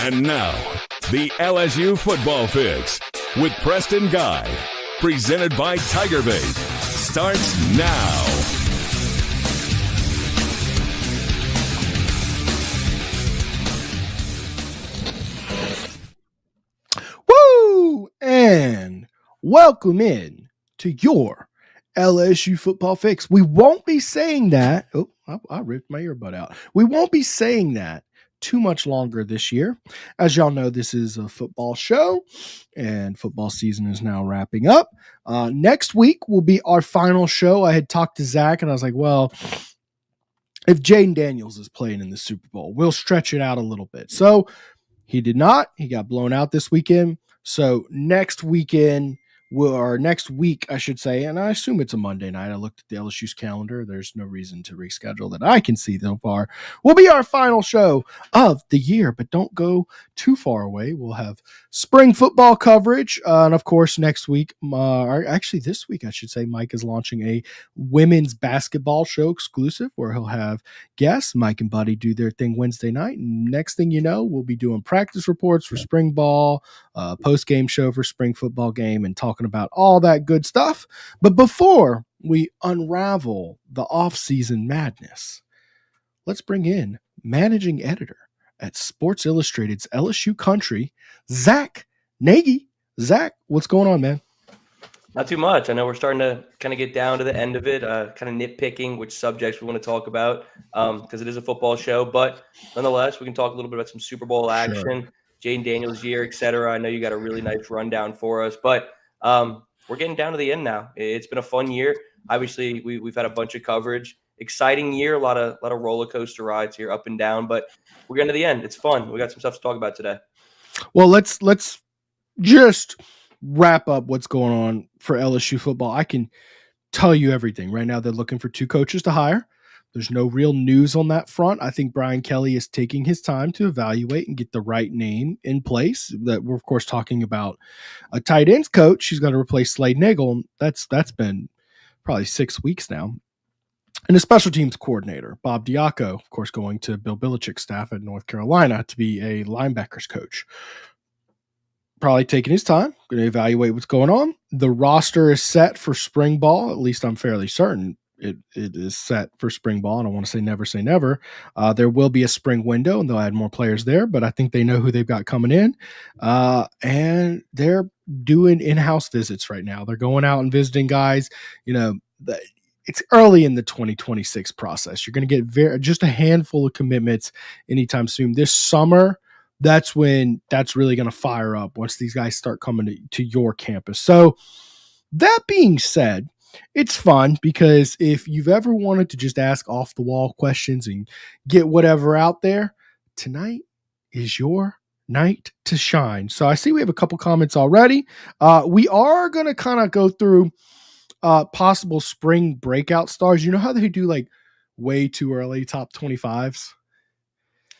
And now, the LSU Football Fix with Preston Guy, presented by TigerBait, starts now. Woo! And welcome in to your LSU Football Fix. We won't be saying that. Oh, I ripped my earbud out. We won't be saying that too much longer this year. As y'all know, this is a football show, and football season is now wrapping up. Next week will be our final show. I had talked to Zack, and I was like, well, if Jaden Daniels is playing in the Super Bowl, we'll stretch it out a little bit. So he did not. He got blown out this weekend. So next weekend, or next week, I should say, and I assume it's a Monday night. I looked at the LSU's calendar. There's no reason to reschedule that I can see so far. Will be our final show of the year, but don't go too far away. We'll have spring football coverage. And of course, next week, or actually this week, I should say, Mike is launching a women's basketball show exclusive where he'll have guests. Mike and Buddy do their thing Wednesday night. And next thing you know, we'll be doing practice reports for spring ball, post-game show for spring football game, and talking about all that good stuff. But before we unravel the off-season madness, let's bring in managing editor at Sports Illustrated's LSU Country, Zack Nagy. Zack, what's going on, man? Not too much. I know we're starting to kind of get down to the end of it, kind of nitpicking which subjects we want to talk about because it is a football show. But nonetheless, we can talk a little bit about some Super Bowl action, sure. Jaden Daniels' year, et cetera. I know you got a really nice rundown for us, but we're getting down to the end now. It's been a fun year. Obviously, we've had a bunch of coverage. Exciting year, a lot of roller coaster rides here, up and down, but we're getting to the end. It's fun. We got some stuff to talk about today. Well, let's just wrap up what's going on for LSU football. I can tell you everything. Right now, they're looking for 2 coaches to hire. There's no real news on that front. I think Brian Kelly is taking his time to evaluate and get the right name in place. That we're, of course, talking about a tight ends coach. He's got to replace Slade Nagel. That's been probably 6 weeks now. And a special teams coordinator, Bob Diaco, of course, going to Bill Belichick's staff at North Carolina to be a linebackers coach. Probably taking his time, going to evaluate what's going on. The roster is set for spring ball. At least I'm fairly certain it is set for spring ball. I don't want to say never. There will be a spring window, and they'll add more players there, but I think they know who they've got coming in. And they're doing in-house visits right now. They're going out and visiting guys. You know, it's early in the 2026 process. You're going to get just a handful of commitments anytime soon. This summer, that's when that's really going to fire up once these guys start coming to your campus. So that being said, it's fun because if you've ever wanted to just ask off the wall questions and get whatever out there, tonight is your night to shine. So I see we have a couple comments already. We are going to kind of go through possible spring breakout stars. You know how they do like way too early top 25s?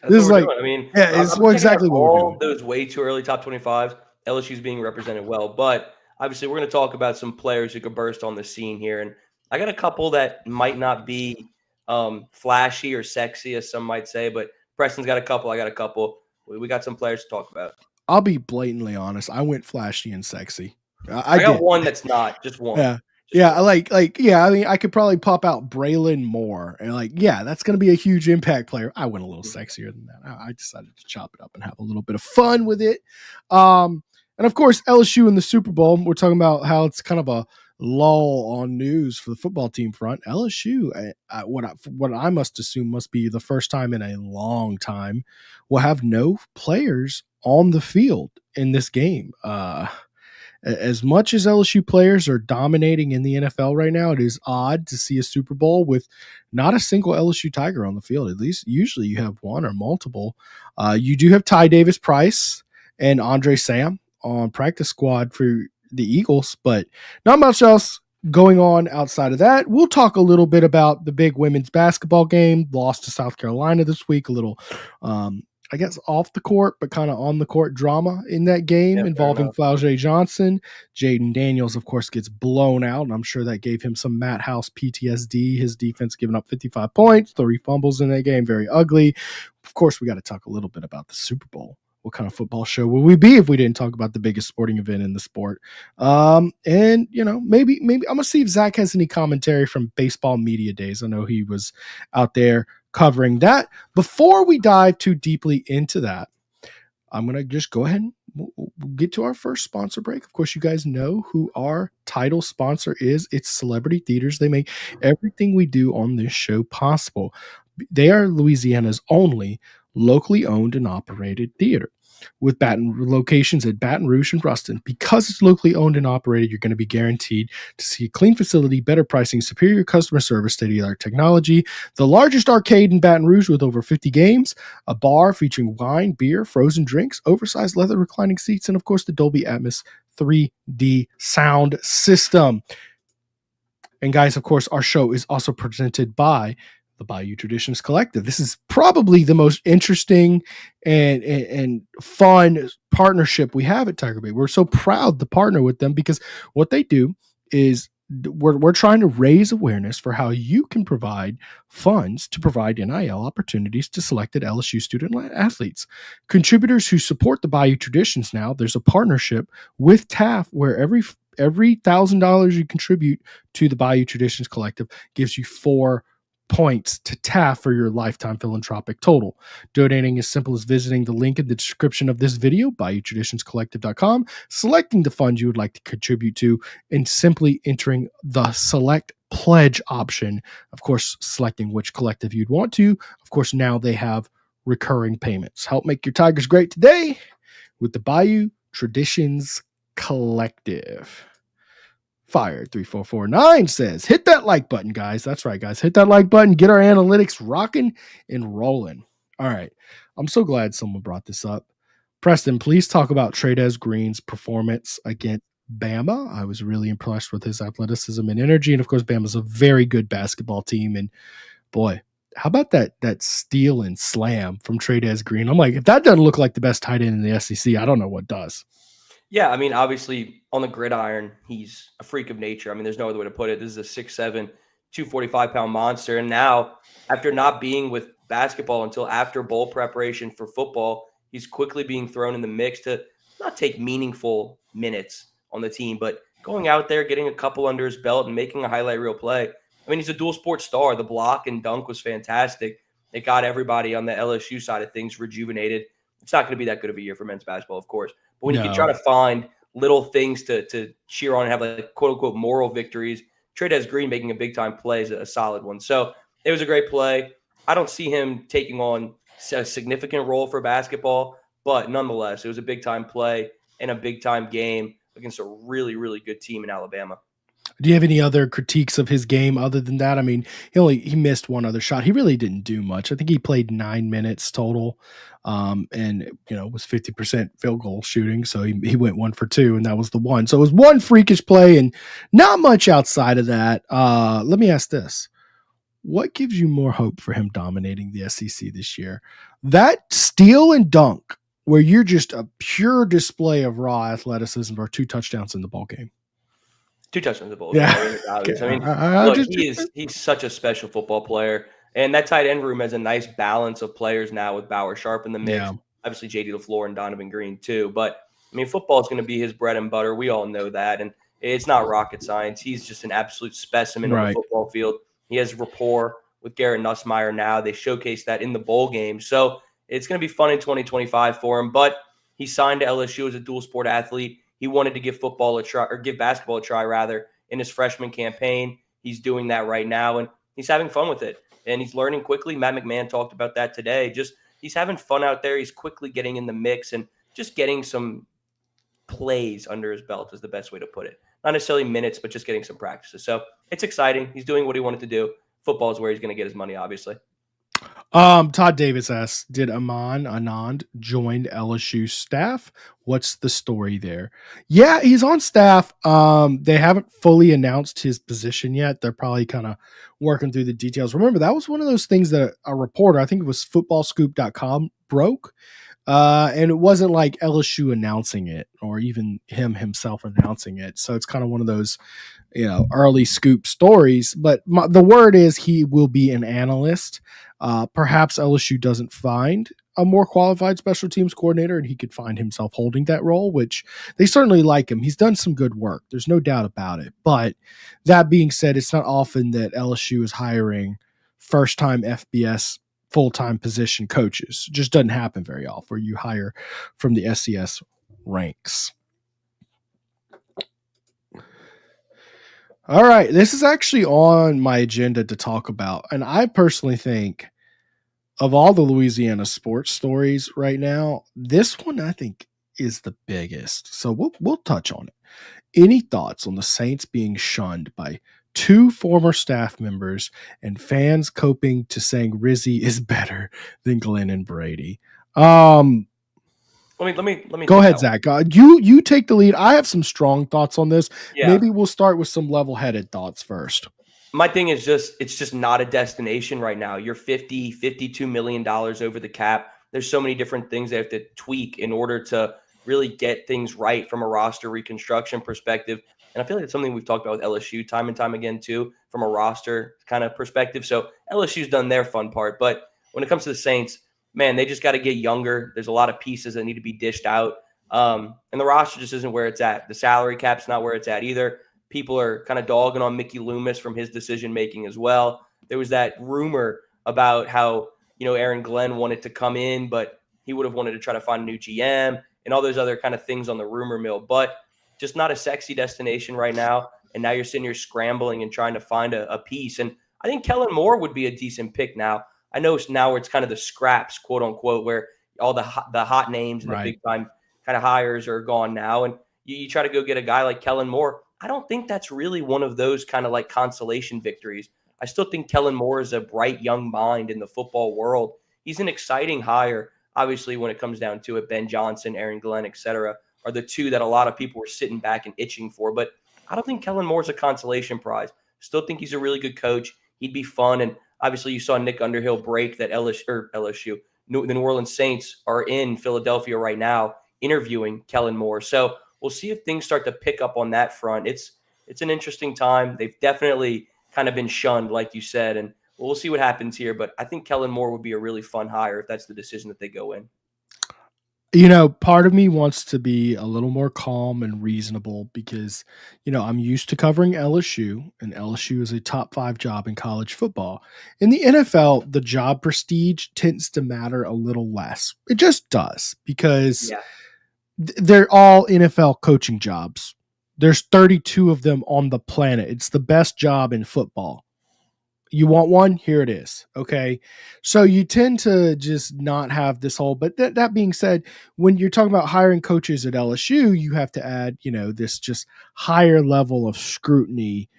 That's this is like, doing. I mean, yeah, it's exactly what we're doing. All those way too early top 25s, LSU's being represented well, but obviously we're going to talk about some players who could burst on the scene here. And I got a couple that might not be flashy or sexy, as some might say, but Preston's got a couple. I got a couple. We got some players to talk about. I'll be blatantly honest. I went flashy and sexy. I got one that's not, just one. Yeah. Yeah, I mean, I could probably pop out Braylon Moore and that's going to be a huge impact player. I went a little sexier than that. I decided to chop it up and have a little bit of fun with it. And of course, LSU in the Super Bowl, we're talking about how it's kind of a lull on news for the football team front. LSU, what I must assume must be the first time in a long time, will have no players on the field in this game. As much as LSU players are dominating in the NFL right now, it is odd to see a Super Bowl with not a single LSU Tiger on the field. At least usually you have one or multiple. You do have Ty Davis Price and Andre Sam on practice squad for the Eagles, but not much else going on outside of that. We'll talk a little bit about the big women's basketball game, lost to South Carolina this week, a little I guess off the court, but kind of on the court drama in that game involving Flau'jae Johnson. Jaden Daniels, of course, gets blown out, and I'm sure that gave him some Matt House PTSD. His defense giving up 55 points, 3 fumbles in that game, very ugly. Of course, we got to talk a little bit about the Super Bowl. what kind of football show would we be if we didn't talk about the biggest sporting event in the sport? And maybe I'm gonna see if Zack has any commentary from baseball media days. I know he was out there covering that. Before we dive too deeply into that, I'm gonna just go ahead and we'll get to our first sponsor break. Of course, you guys know who our title sponsor is. It's Celebrity Theaters. They make everything we do on this show possible. They are Louisiana's only locally owned and operated theater, with locations at Baton Rouge and Ruston. Because it's locally owned and operated, you're going to be guaranteed to see a clean facility, better pricing, superior customer service, state-of-the-art technology, the largest arcade in Baton Rouge with over 50 games, a bar featuring wine, beer, frozen drinks, oversized leather reclining seats, and of course the Dolby Atmos 3D sound system. And guys, of course, our show is also presented by the Bayou Traditions Collective. This is probably the most interesting and fun partnership we have at TigerBait. We're so proud to partner with them because what they do is we're trying to raise awareness for how you can provide funds to provide NIL opportunities to selected LSU student athletes. Contributors who support the Bayou Traditions now, there's a partnership with TAF where every $1,000 you contribute to the Bayou Traditions Collective gives you 4 points to TAF for your lifetime philanthropic total. Donating is simple as visiting the link in the description of this video, BayouTraditionsCollective.com, selecting the fund you would like to contribute to, and simply entering the select pledge option. Of course, selecting which collective you'd want to. Of course, now they have recurring payments. Help make your Tigers great today with the Bayou Traditions Collective. Fire 3449 says, hit that like button, guys. That's right, guys. Hit that like button. Get our analytics rocking and rolling. All right. I'm so glad someone brought this up. Preston, please talk about Trey Green's performance against Bama. I was really impressed with his athleticism and energy. And of course, Bama's a very good basketball team. And boy, how about that steal and slam from Trey Green? I'm like, if that doesn't look like the best tight end in the SEC, I don't know what does. Yeah, I mean, obviously on the gridiron, he's a freak of nature. I mean, there's no other way to put it. This is a 6'7", 245-pound monster. And now, after not being with basketball until after bowl preparation for football, he's quickly being thrown in the mix to not take meaningful minutes on the team, but going out there, getting a couple under his belt and making a highlight reel play. I mean, he's a dual sport star. The block and dunk was fantastic. It got everybody on the LSU side of things rejuvenated. It's not going to be that good of a year for men's basketball, of course. But when you can try to find little things to cheer on and have like quote-unquote moral victories, Trey Green making a big-time play is a solid one. So it was a great play. I don't see him taking on a significant role for basketball, but nonetheless, it was a big-time play and a big-time game against a really, really good team in Alabama. Do you have any other critiques of his game other than that? I mean, he missed one other shot. He really didn't do much. I think he played 9 minutes total, and was 50% field goal shooting. So he went 1 for 2, and that was the one. So it was one freakish play, and not much outside of that. Let me ask this: what gives you more hope for him dominating the SEC this year? That steal and dunk, where you're just a pure display of raw athleticism, or 2 touchdowns in the ball game? 2 touchdowns in the ball. Yeah. I mean, he's such a special football player. And that tight end room has a nice balance of players now with Bauer Sharp in the mix. Yeah. Obviously, J.D. LaFleur and Donovan Green too. But, I mean, football is going to be his bread and butter. We all know that. And it's not rocket science. He's just an absolute specimen on the football field. He has rapport with Garrett Nussmeier now. They showcased that in the bowl game. So it's going to be fun in 2025 for him. But he signed to LSU as a dual sport athlete. He wanted to give basketball a try rather in his freshman campaign. He's doing that right now, and he's having fun with it. And he's learning quickly. Matt McMahon talked about that today. Just he's having fun out there. He's quickly getting in the mix and just getting some plays under his belt is the best way to put it. Not necessarily minutes, but just getting some practices. So it's exciting. He's doing what he wanted to do. Football is where he's going to get his money, obviously. Todd Davis asks, did Anand join LSU staff? What's the story there? Yeah, he's on staff. They haven't fully announced his position yet. They're probably kind of working through the details. Remember, that was one of those things that a reporter, I think it was footballscoop.com, broke. And it wasn't like LSU announcing it or even himself announcing it. So it's kind of one of those, early scoop stories. But the word is he will be an analyst. Perhaps LSU doesn't find a more qualified special teams coordinator, and he could find himself holding that role, which they certainly like him. He's done some good work. There's no doubt about it. But that being said, it's not often that LSU is hiring first-time FBS full-time position coaches. It just doesn't happen very often where you hire from the SES ranks. All right, this is actually on my agenda to talk about, and I personally think of all the Louisiana sports stories right now, this one I think is the biggest. So we'll touch on it. Any thoughts on the Saints being shunned by 2 former staff members and fans coping to saying Rizzy is better than Glenn and Brady? Let me go ahead, Zach. You take the lead. I have some strong thoughts on this. Yeah. Maybe we'll start with some level-headed thoughts first. My thing is it's just not a destination right now. You're $52 million over the cap. There's so many different things they have to tweak in order to really get things right from a roster reconstruction perspective. And I feel like it's something we've talked about with LSU time and time again too, from a roster kind of perspective. So LSU's done their fun part. But when it comes to the Saints, man, they just got to get younger. There's a lot of pieces that need to be dished out. And the roster just isn't where it's at. The salary cap's not where it's at either. People are kind of dogging on Mickey Loomis from his decision-making as well. There was that rumor about how, Aaron Glenn wanted to come in, but he would have wanted to try to find a new GM and all those other kind of things on the rumor mill. But just not a sexy destination right now. And now you're sitting here scrambling and trying to find a piece. And I think Kellen Moore would be a decent pick now. I know now where it's kind of the scraps, quote unquote, where all the hot names and the big time kind of hires are gone now. And you try to go get a guy like Kellen Moore. I don't think that's really one of those kind of like consolation victories. I still think Kellen Moore is a bright young mind in the football world. He's an exciting hire. Obviously, when it comes down to it, Ben Johnson, Aaron Glenn, et cetera, are the two that a lot of people were sitting back and itching for. But I don't think Kellen Moore's a consolation prize. Still think he's a really good coach. He'd be fun. And obviously, you saw Nick Underhill break that the New Orleans Saints are in Philadelphia right now interviewing Kellen Moore. So we'll see if things start to pick up on that front. It's an interesting time. They've definitely kind of been shunned, like you said, and we'll see what happens here. But I think Kellen Moore would be a really fun hire if that's the decision that they go in. Part of me wants to be a little more calm and reasonable because, I'm used to covering LSU, and LSU is a top 5 job in college football. In the NFL, the job prestige tends to matter a little less. It just does because they're all NFL coaching jobs. There's 32 of them on the planet. It's the best job in football. You want one? Here it is. Okay. So you tend to just not have this whole, but that being said, when you're talking about hiring coaches at LSU, you have to add, this just higher level of scrutiny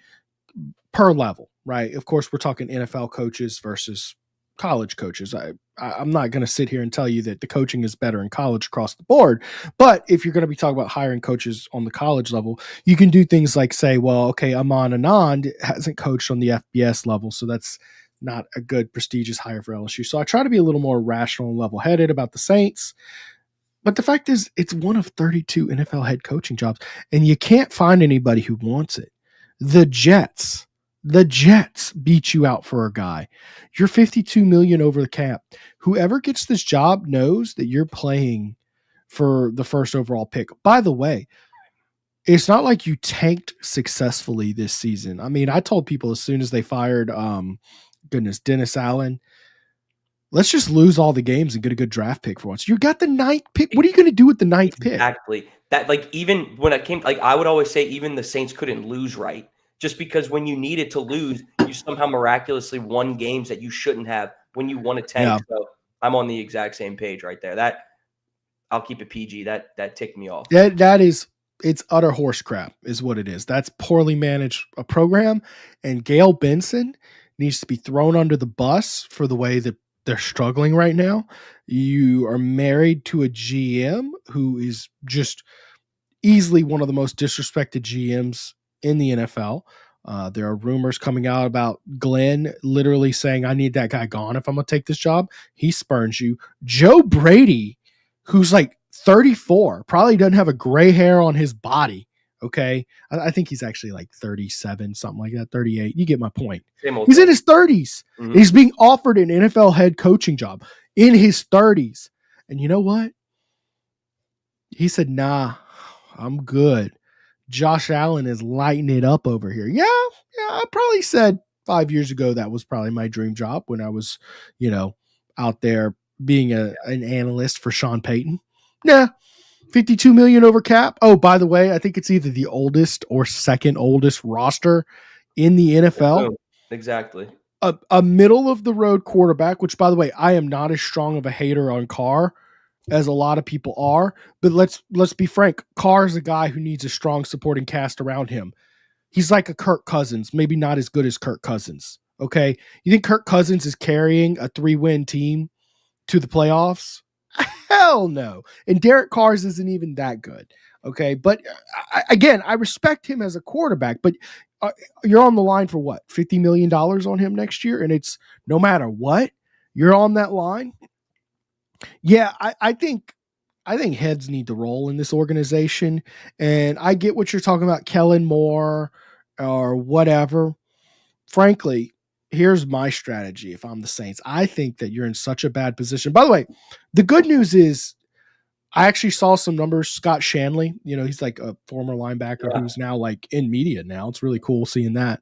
per level, right? Of course, we're talking NFL coaches versus college coaches. I'm not going to sit here and tell you that the coaching is better in college across the board, but if you're going to be talking about hiring coaches on the college level, you can do things like say, well, okay, Aman Anand hasn't coached on the FBS level, so that's not a good prestigious hire for LSU. So I try to be a little more rational and level-headed about the Saints, but the fact is it's one of 32 NFL head coaching jobs, and you can't find anybody who wants it. The Jets beat you out for a guy. You're $52 million over the cap. Whoever gets this job knows that you're playing for the first overall pick. By the way, it's not like you tanked successfully this season. I mean, I told people as soon as they fired, Dennis Allen, let's just lose all the games and get a good draft pick for once. You got the 9th pick. What are you going to do with the 9th pick? Exactly. That, even when it came, I would always say even the Saints couldn't lose right. Just because when you needed to lose, you somehow miraculously won games that you shouldn't have when you won a tank. Yeah. So I'm on the exact same page right there. That I'll keep it PG. That ticked me off. It's utter horse crap is what it is. That's poorly managed a program, and Gail Benson needs to be thrown under the bus for the way that they're struggling right now. You are married to a GM who is just easily one of the most disrespected GMs in the NFL. There are rumors coming out about Glenn literally saying, I need that guy gone if I'm going to take this job. He spurns you. Joe Brady, who's like 34, probably doesn't have a gray hair on his body. Okay. I think he's actually like 37, something like that, 38. You get my point. He's in his 30s. Mm-hmm. He's being offered an NFL head coaching job. in his 30s. And you know what? He said, nah, I'm good. Josh Allen is lighting it up over here. Yeah, I probably said 5 years ago that was probably my dream job when I was, out there being an analyst for Sean Payton. Yeah, 52 million over cap. Oh, by the way, I think it's either the oldest or second oldest roster in the NFL. Boom. Exactly. A middle of the road quarterback, which by the way, I am not as strong of a hater on Carr as a lot of people are, but let's be frank. Carr is a guy who needs a strong supporting cast around him. He's like a Kirk Cousins, maybe not as good as Kirk Cousins. Okay. You think Kirk Cousins is carrying a 3-win team to the playoffs? Hell no. And Derek Carr's isn't even that good. Okay. But I respect him as a quarterback, but you're on the line for what? $50 million on him next year. And it's no matter what, you're on that line. Yeah. I think heads need to roll in this organization. And I get what you're talking about, Kellen Moore or whatever. Frankly, here's my strategy if I'm the Saints. I think that you're in such a bad position. By the way, the good news is I actually saw some numbers. Scott Shanley, he's like a former linebacker who's now like in media now. It's really cool seeing that.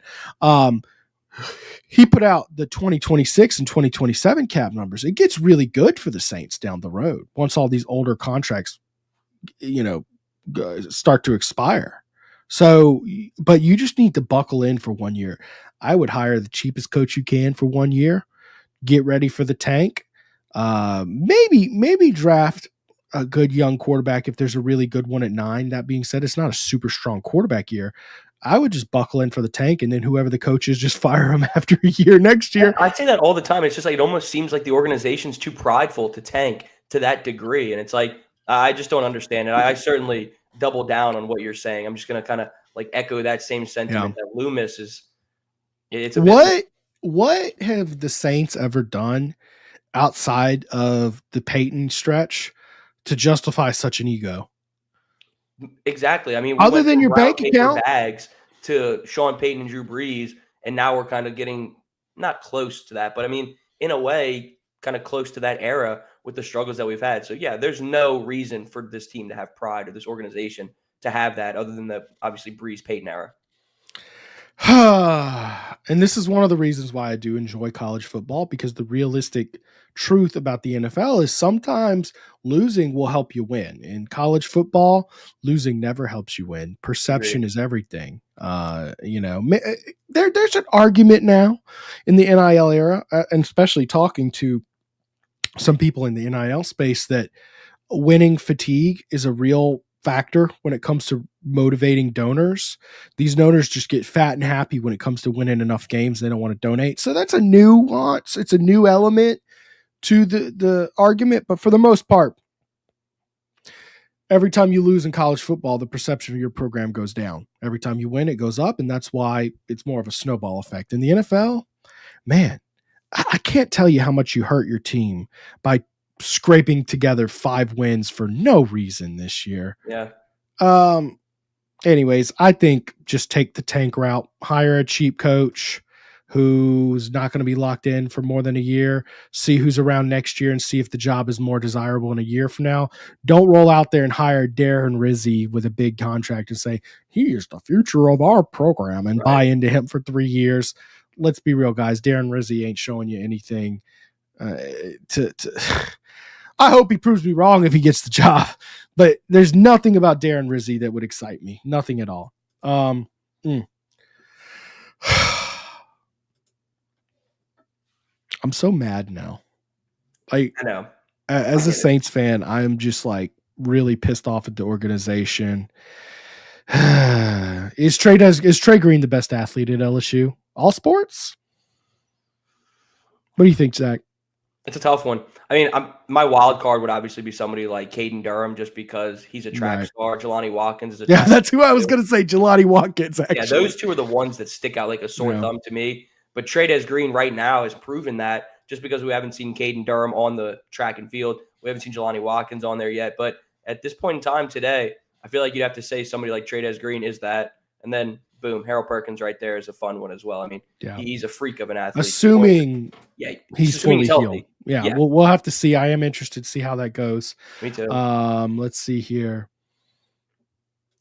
He put out the 2026 and 2027 cap numbers. It gets really good for the Saints down the road once all these older contracts, start to expire. So, but you just need to buckle in for 1 year. I would hire the cheapest coach you can for 1 year. Get ready for the tank. Maybe draft a good young quarterback if there's a really good one at 9. That being said, it's not a super strong quarterback year. I would just buckle in for the tank, and then whoever the coach is, just fire him after a year next year. I say that all the time. It's just like it almost seems like the organization's too prideful to tank to that degree, and it's like I just don't understand it. I certainly double down on what you're saying. I'm just going to kind of like echo that same sentiment that Loomis is. It's a what have the Saints ever done outside of the Peyton stretch to justify such an ego? Exactly. I mean, other than your bank account, bags to Sean Payton and Drew Brees, and now we're kind of getting not close to that, but I mean, in a way, kind of close to that era with the struggles that we've had. So yeah, there's no reason for this team to have pride or this organization to have that other than the obviously Brees Payton era. And this is one of the reasons why I do enjoy college football, because the realistic truth about the NFL is sometimes losing will help you win. In college football, losing never helps you win. Perception is everything. There's an argument now in the NIL era, and especially talking to some people in the NIL space, that winning fatigue is a real factor when it comes to motivating donors. These donors just get fat and happy when it comes to winning enough games. They don't want to donate. So that's a nuance. It's a new element to the argument. But for the most part, every time you lose in college football, the perception of your program goes down. Every time you win, it goes up. And that's why it's more of a snowball effect. In the NFL, man, I can't tell you how much you hurt your team by scraping together 5 wins for no reason this year. Yeah. Anyways, I think just take the tank route, hire a cheap coach who's not going to be locked in for more than a year, see who's around next year and see if the job is more desirable in a year from now. Don't roll out there and hire Darren Rizzi with a big contract and say, he is the future of our program, and buy into him for 3 years. Let's be real, guys. Darren Rizzi ain't showing you anything I hope he proves me wrong if he gets the job, but there's nothing about Darren Rizzi that would excite me. Nothing at all. I'm so mad now. I know. As a Saints fan, I'm just like really pissed off at the organization. Is Trey Green the best athlete at LSU? All sports? What do you think, Zach? It's a tough one. I mean, my wild card would obviously be somebody like Caden Durham, just because he's a track star. Jelani Watkins is a track that's who I was going to say, Jelani Watkins, actually. Yeah, those two are the ones that stick out like a sore thumb to me. But Trey Green right now has proven that, just because we haven't seen Caden Durham on the track and field. We haven't seen Jelani Watkins on there yet. But at this point in time today, I feel like you'd have to say somebody like Trey Green is that. And then, boom, Harold Perkins right there is a fun one as well. I mean, he's a freak of an athlete. Assuming he's fully healthy. healed. Yeah, we'll have to see. I am interested to see how that goes. Me too. Let's see here.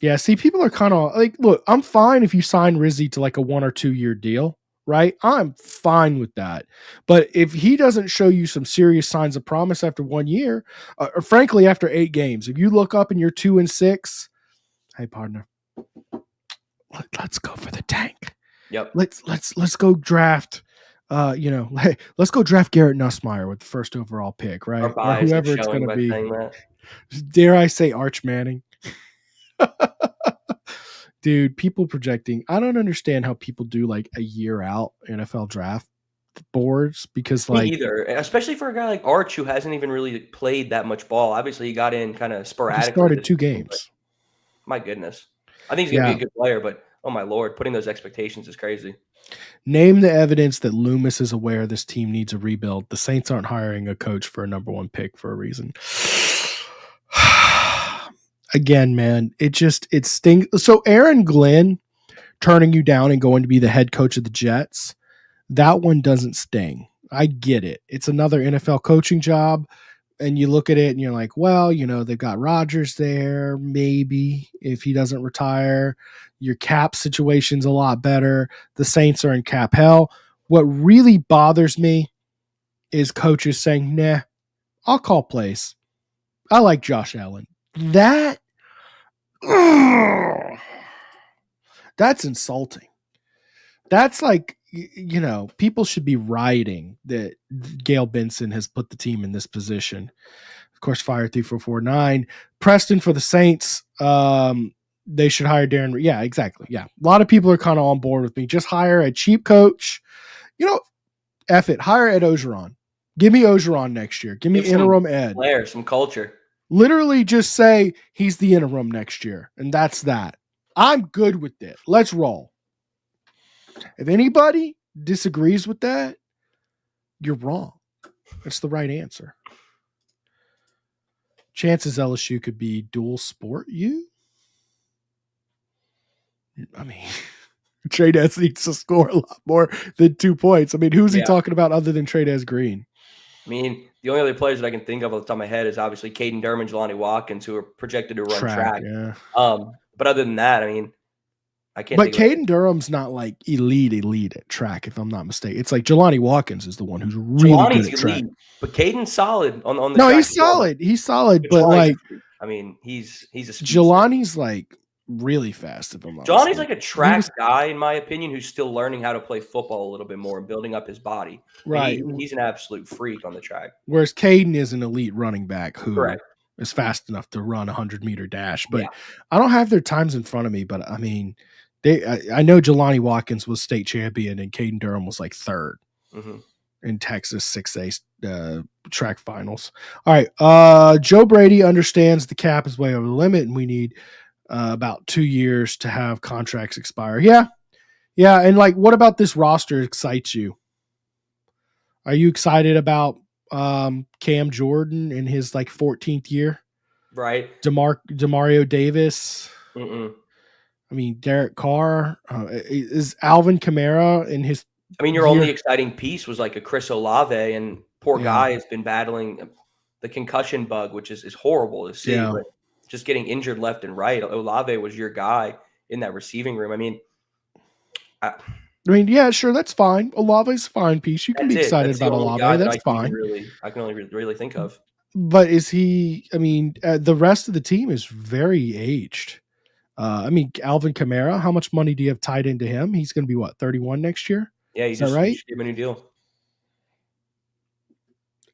Yeah, see, people are kind of like, look, I'm fine if you sign Rizzy to like a 1 or 2 year deal, right? I'm fine with that. But if he doesn't show you some serious signs of promise after 1 year, or frankly, after 8 games, if you look up and you're 2-6, hey partner, let's go for the tank. Yep. Let's go draft. Let's go draft Garrett Nussmeier with the first overall pick, right? Or whoever it's going to be. Dare I say Arch Manning? Dude, people projecting. I don't understand how people do like a year out NFL draft boards because like me either, especially for a guy like Arch who hasn't even really played that much ball. Obviously, he got in kind of sporadically. He started 2 games. My goodness. I think he's going to be a good player, but oh my Lord, putting those expectations is crazy. Name the evidence that Loomis is aware this team needs a rebuild. The Saints aren't hiring a coach for a number 1 pick for a reason. Again, man, it stings. So Aaron Glenn turning you down and going to be the head coach of the Jets, that one doesn't sting. I get it. It's another NFL coaching job. And you look at it and you're like, well, they've got Rodgers there. Maybe if he doesn't retire, your cap situation's a lot better. The Saints are in cap hell. What really bothers me is coaches saying, nah, I'll call plays. I like Josh Allen. That's insulting. That's like, people should be rioting that Gail Benson has put the team in this position. Of course, Fire 3449. Preston for the Saints. They should hire Darren. Yeah, exactly. Yeah. A lot of people are kind of on board with me. Just hire a cheap coach. F it. Hire Ed Ogeron. Give me Ogeron next year. Give me interim Ed. Flair, some culture. Literally just say he's the interim next year. And that's that. I'm good with it. Let's roll. If anybody disagrees with that, you're wrong. That's the right answer. Chances LSU could be dual sport you? I mean, Trey Des needs to score a lot more than 2 points. I mean, who's he talking about other than Trey Des Green? I mean, the only other players that I can think of off the top of my head is obviously Caden Durham and Jelani Watkins, who are projected to run track. Yeah. But other than that, I mean, I can't. But Caden Durham's not like elite at track, if I'm not mistaken. It's like Jelani Watkins is the one who's really good at track. But Caden's solid on the. No, track he's solid. He's solid, but like, I mean, he's a. Jelani's like really fast. If I'm not Jelani's like a track guy, in my opinion, who's still learning how to play football a little bit more and building up his body. Right, he's an absolute freak on the track. Whereas Caden is an elite running back who is fast enough to run a 100-meter dash. But I don't have their times in front of me. But I mean, I know Jelani Watkins was state champion and Caden Durham was like 3rd in Texas 6A track finals. All right, Joe Brady understands the cap is way over the limit, and we need about 2 years to have contracts expire. Yeah. And like, what about this roster excites you? Are you excited about Cam Jordan in his like 14th year? Right. Demario Davis. I mean, Derek Carr. Is Alvin Kamara in his? I mean, your only exciting piece was like a Chris Olave, and poor guy has been battling the concussion bug, which is horrible to see. But just getting injured left and right. Olave was your guy in that receiving room. I mean, yeah, sure, that's fine. Olave's a fine piece. You can be excited about Olave. That's fine. I can only really think of. But is he? I mean, the rest of the team is very aged. I mean, Alvin Kamara. How much money do you have tied into him? He's going to be what, 31 next year? Yeah, is that right? You just gave him a new deal.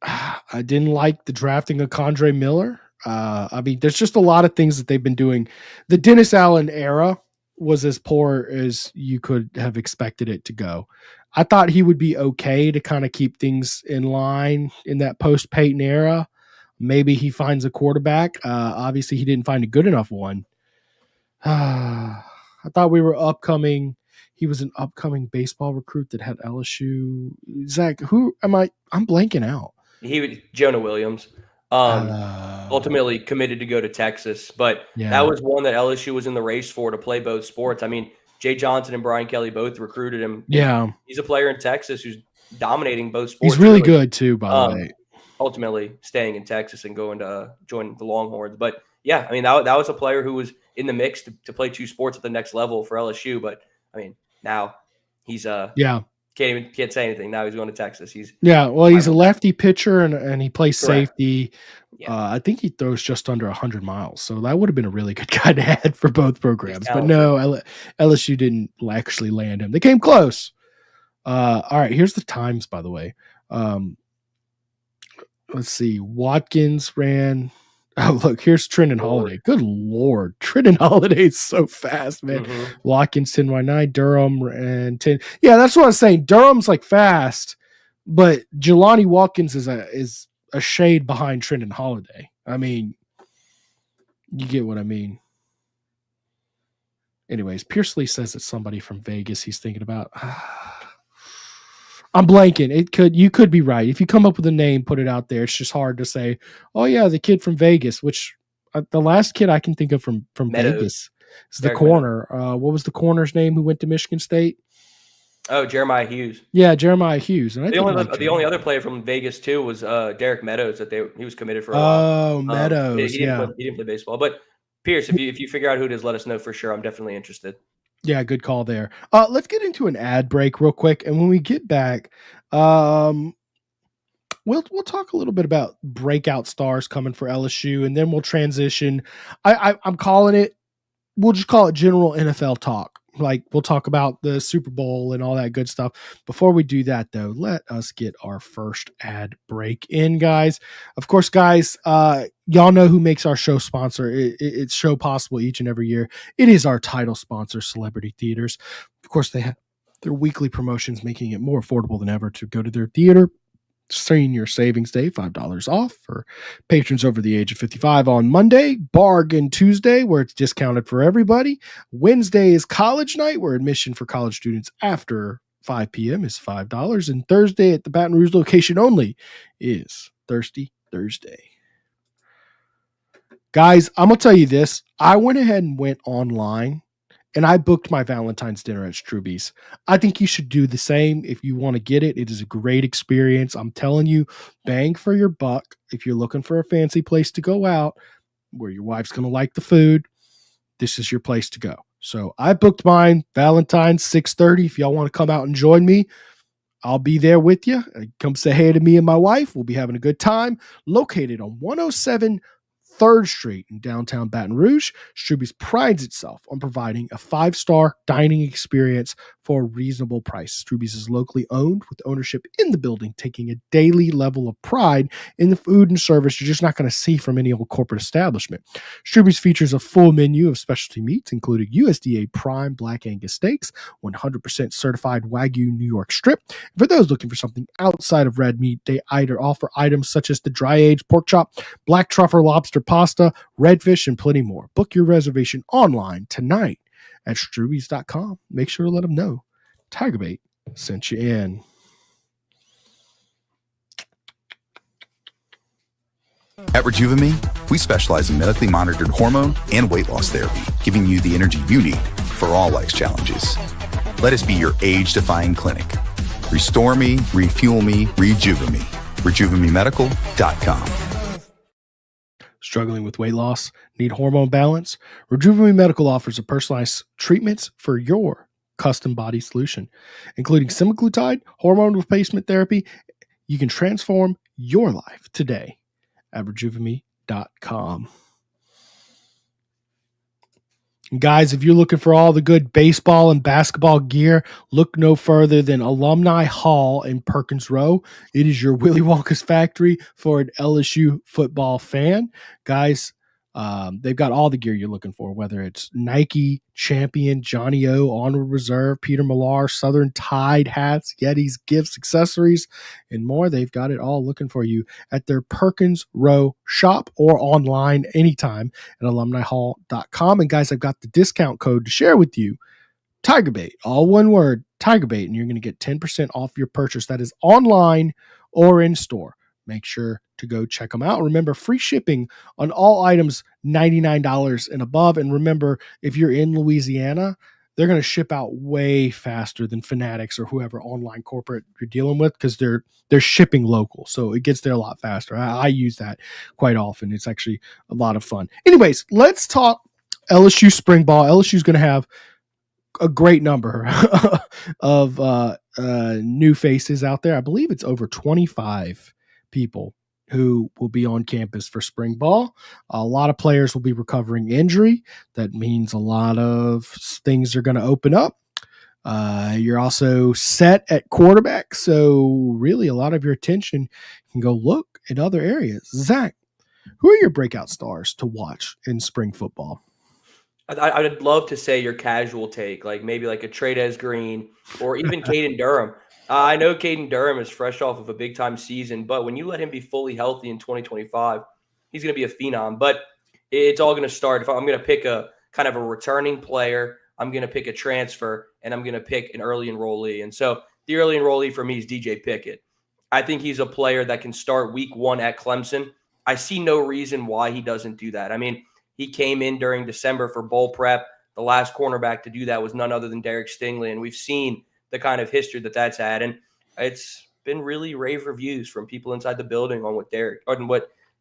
I didn't like the drafting of Condre Miller. I mean, there's just a lot of things that they've been doing. The Dennis Allen era was as poor as you could have expected it to go. I thought he would be okay to kind of keep things in line in that post-Peyton era. Maybe he finds a quarterback. Obviously, he didn't find a good enough one. I thought we were upcoming. He was an upcoming baseball recruit that had LSU. Zack, who am I? I'm blanking out. Jonah Williams. Ultimately committed to go to Texas, but that was one that LSU was in the race for to play both sports. I mean, Jay Johnson and Brian Kelly both recruited him. Yeah. He's a player in Texas who's dominating both sports. He's really good too, by the way. ultimately staying in Texas and going to join the Longhorns. But yeah, I mean, that was a player who was in the mix to play two sports at the next level for LSU. But I mean, now he's can't say anything. Now he's going to Texas. He's a lefty pitcher and he plays correct. safety. Yeah. I think he throws just under 100 miles. So that would have been a really good guy to add for both programs. But no, LSU didn't actually land him. They came close. All right, here's the times, by the way. Let's see. Watkins ran. Oh, look, here's Trendon Holiday. Good Lord. Trendon Holiday is so fast, man. Mm-hmm. Watkins 10.9, Durham and 10. Yeah, that's what I was saying. Durham's like fast, but Jelani Watkins is a shade behind Trendon Holiday. I mean, you get what I mean. Anyways, Pierce Lee says it's somebody from Vegas he's thinking about. I'm blanking. You could be right. If you come up with a name, put it out there. It's just hard to say, oh yeah, the kid from Vegas, which the last kid I can think of from Vegas is the corner. What was the corner's name who went to Michigan State? Oh, Jeremiah Hughes. Yeah, Jeremiah Hughes. And the only other player from Vegas too was Derek Meadows he was committed for a while. Oh, Meadows. He didn't play baseball. But Pierce, if you figure out who it is, let us know for sure. I'm definitely interested. Yeah, good call there. Let's get into an ad break real quick, and when we get back, we'll talk a little bit about breakout stars coming for LSU, and then we'll transition. I'm calling it. We'll just call it general NFL talk. Like we'll talk about the Super Bowl and all that good stuff. Before we do that, though, let us get our first ad break in, guys. Of course, guys, y'all know who makes our show sponsor. It's show possible each and every year. It is our title sponsor, Celebrity Theaters. Of course, they have their weekly promotions, making it more affordable than ever to go to their theater. Senior Savings Day, $5 off for patrons over the age of 55 on Monday. Bargain Tuesday, where it's discounted for everybody. Wednesday is college night, where admission for college students after 5 p.m. is $5. And Thursday at the Baton Rouge location only is Thirsty Thursday. Guys, I'm going to tell you this. I went ahead and went online and I booked my Valentine's dinner at Struby's. I think you should do the same if you want to get it. It is a great experience. I'm telling you, bang for your buck. If you're looking for a fancy place to go out where your wife's going to like the food, this is your place to go. So I booked mine, Valentine's 6:30. If y'all want to come out and join me, I'll be there with you. Come say hey to me and my wife. We'll be having a good time. Located on 107 3rd Street in downtown Baton Rouge, Struby's prides itself on providing a 5-star dining experience for a reasonable price. Struby's is locally owned with ownership in the building, taking a daily level of pride in the food and service you're just not going to see from any old corporate establishment. Struby's features a full menu of specialty meats, including USDA prime Black Angus steaks, 100% certified Wagyu New York strip. And for those looking for something outside of red meat, they either offer items such as the dry-aged pork chop, black truffle lobster pasta, redfish, and plenty more. Book your reservation online tonight at strubys.com. Make sure to let them know TigerBait sent you in. At Rejuvame, we specialize in medically monitored hormone and weight loss therapy, giving you the energy you need for all life's challenges. Let us be your age-defying clinic. Restore me, refuel me, Rejuvame. RejuvameMedical.com. Struggling with weight loss? Need hormone balance? Rejuvame Medical offers a personalized treatments for your custom body solution, including semaglutide, hormone replacement therapy. You can transform your life today at Rejuvame.com. Guys, if you're looking for all the good baseball and basketball gear, look no further than Alumni Hall in Perkins Row. It is your Willy Wonka's factory for an LSU football fan. Guys, they've got all the gear you're looking for, whether it's Nike, Champion, Johnny O, Onward Reserve, Peter Millar, Southern Tide hats, Yetis, gifts, accessories, and more. They've got it all looking for you at their Perkins Row shop or online anytime at alumnihall.com. And guys, I've got the discount code to share with you. TigerBait, all one word, TigerBait, and you're going to get 10% off your purchase. That is online or in store. Make sure to go check them out. Remember, free shipping on all items, $99 and above. And remember, if you're in Louisiana, they're going to ship out way faster than Fanatics or whoever online corporate you're dealing with, because they're shipping local. So it gets there a lot faster. I use that quite often. It's actually a lot of fun. Anyways, let's talk LSU spring ball. LSU is going to have a great number of new faces out there. I believe it's over 25 people who will be on campus for spring ball. A lot of players will be recovering injury. That means a lot of things are going to open up. You're also set at quarterback, so really a lot of your attention can go look at other areas. Zach, who are your breakout stars to watch in spring football? I'd love to say your casual take, like maybe like a Trey Green or even Caden Durham. I know Caden Durham is fresh off of a big-time season, but when you let him be fully healthy in 2025, he's going to be a phenom. But it's all going to start. If I'm going to pick a kind of a returning player, I'm going to pick a transfer, and I'm going to pick an early enrollee. And so the early enrollee for me is DJ Pickett. I think he's a player that can start week 1 at Clemson. I see no reason why he doesn't do that. I mean, he came in during December for bowl prep. The last cornerback to do that was none other than Derek Stingley, and we've seen the kind of history that that's had. And it's been really rave reviews from people inside the building on what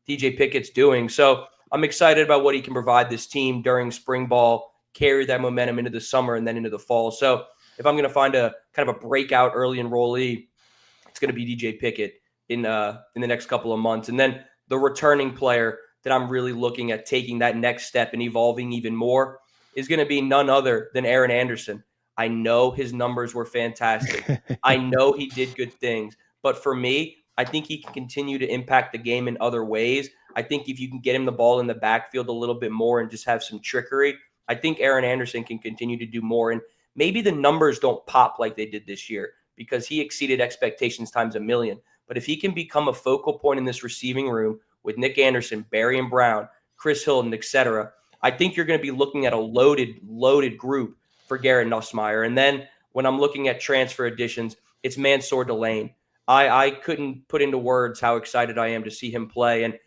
DJ Pickett's doing. So I'm excited about what he can provide this team during spring ball, carry that momentum into the summer and then into the fall. So if I'm going to find a kind of a breakout early enrollee, it's going to be DJ Pickett in the next couple of months. And then the returning player that I'm really looking at taking that next step and evolving even more is going to be none other than Aaron Anderson. I know his numbers were fantastic. I know he did good things. But for me, I think he can continue to impact the game in other ways. I think if you can get him the ball in the backfield a little bit more and just have some trickery, I think Aaron Anderson can continue to do more. And maybe the numbers don't pop like they did this year because he exceeded expectations times a million. But if he can become a focal point in this receiving room with Nick Anderson, Barry and Brown, Chris Hilton, etc., I think you're going to be looking at a loaded group for Garrett Nussmeier. And then when I'm looking at transfer additions, it's Mansour Delane. I couldn't put into words how excited I am to see him play. And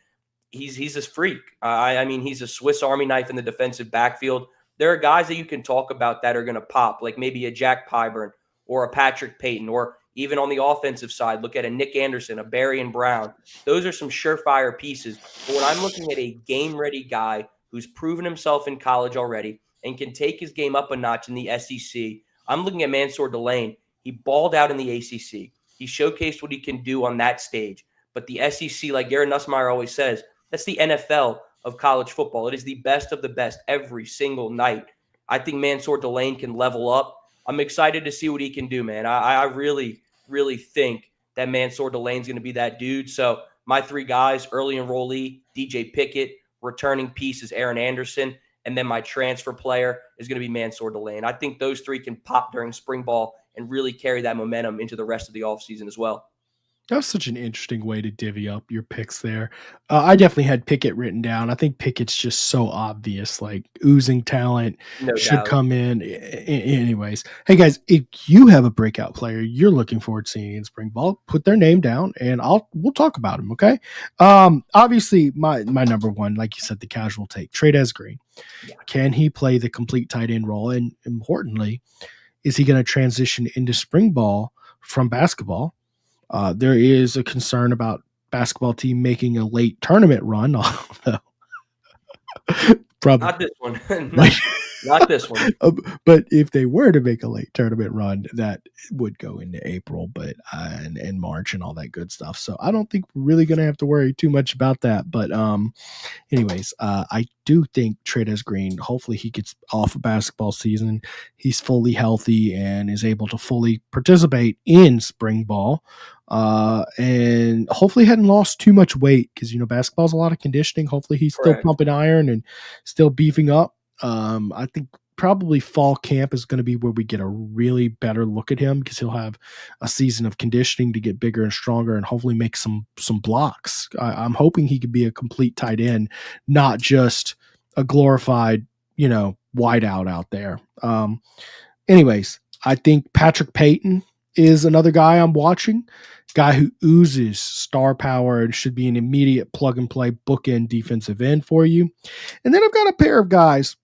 he's a freak. I mean, he's a Swiss Army knife in the defensive backfield. There are guys that you can talk about that are going to pop, like maybe a Jack Pyburn or a Patrick Payton, or even on the offensive side, look at a Nick Anderson, a Barry and Brown. Those are some surefire pieces. But when I'm looking at a game-ready guy who's proven himself in college already and can take his game up a notch in the SEC, I'm looking at Mansour Delane. He balled out in the ACC. He showcased what he can do on that stage. But the SEC, like Garrett Nussmeier always says, that's the NFL of college football. It is the best of the best every single night. I think Mansour Delane can level up. I'm excited to see what he can do, man. I really, really think that Mansour Delane's going to be that dude. So my 3 guys, early enrollee, DJ Pickett, returning piece is Aaron Anderson, and then my transfer player is going to be Mansour Delane. I think those 3 can pop during spring ball and really carry that momentum into the rest of the offseason as well. That was such an interesting way to divvy up your picks there. I definitely had Pickett written down. I think Pickett's just so obvious, like oozing talent, should come in. Anyways, hey guys, if you have a breakout player you're looking forward to seeing in spring ball, put their name down and we'll talk about them. Okay. Obviously my number one, like you said, the casual take, Trey Green. Yeah. Can he play the complete tight end role? And importantly, is he going to transition into spring ball from basketball? There is a concern about basketball team making a late tournament run. Probably not this one. Not this one. But if they were to make a late tournament run, that would go into April, but and March and all that good stuff. So I don't think we're really going to have to worry too much about that. But anyways, I do think Trey Green, hopefully he gets off a basketball season. He's fully healthy and is able to fully participate in spring ball. And hopefully hadn't lost too much weight because, basketball's a lot of conditioning. Hopefully he's still pumping iron and still beefing up. I think probably fall camp is going to be where we get a really better look at him because he'll have a season of conditioning to get bigger and stronger and hopefully make some blocks. I'm hoping he could be a complete tight end, not just a glorified, wide out there. Anyways, I think Patrick Payton is another guy I'm watching, guy who oozes star power and should be an immediate plug and play bookend defensive end for you. And then I've got a pair of guys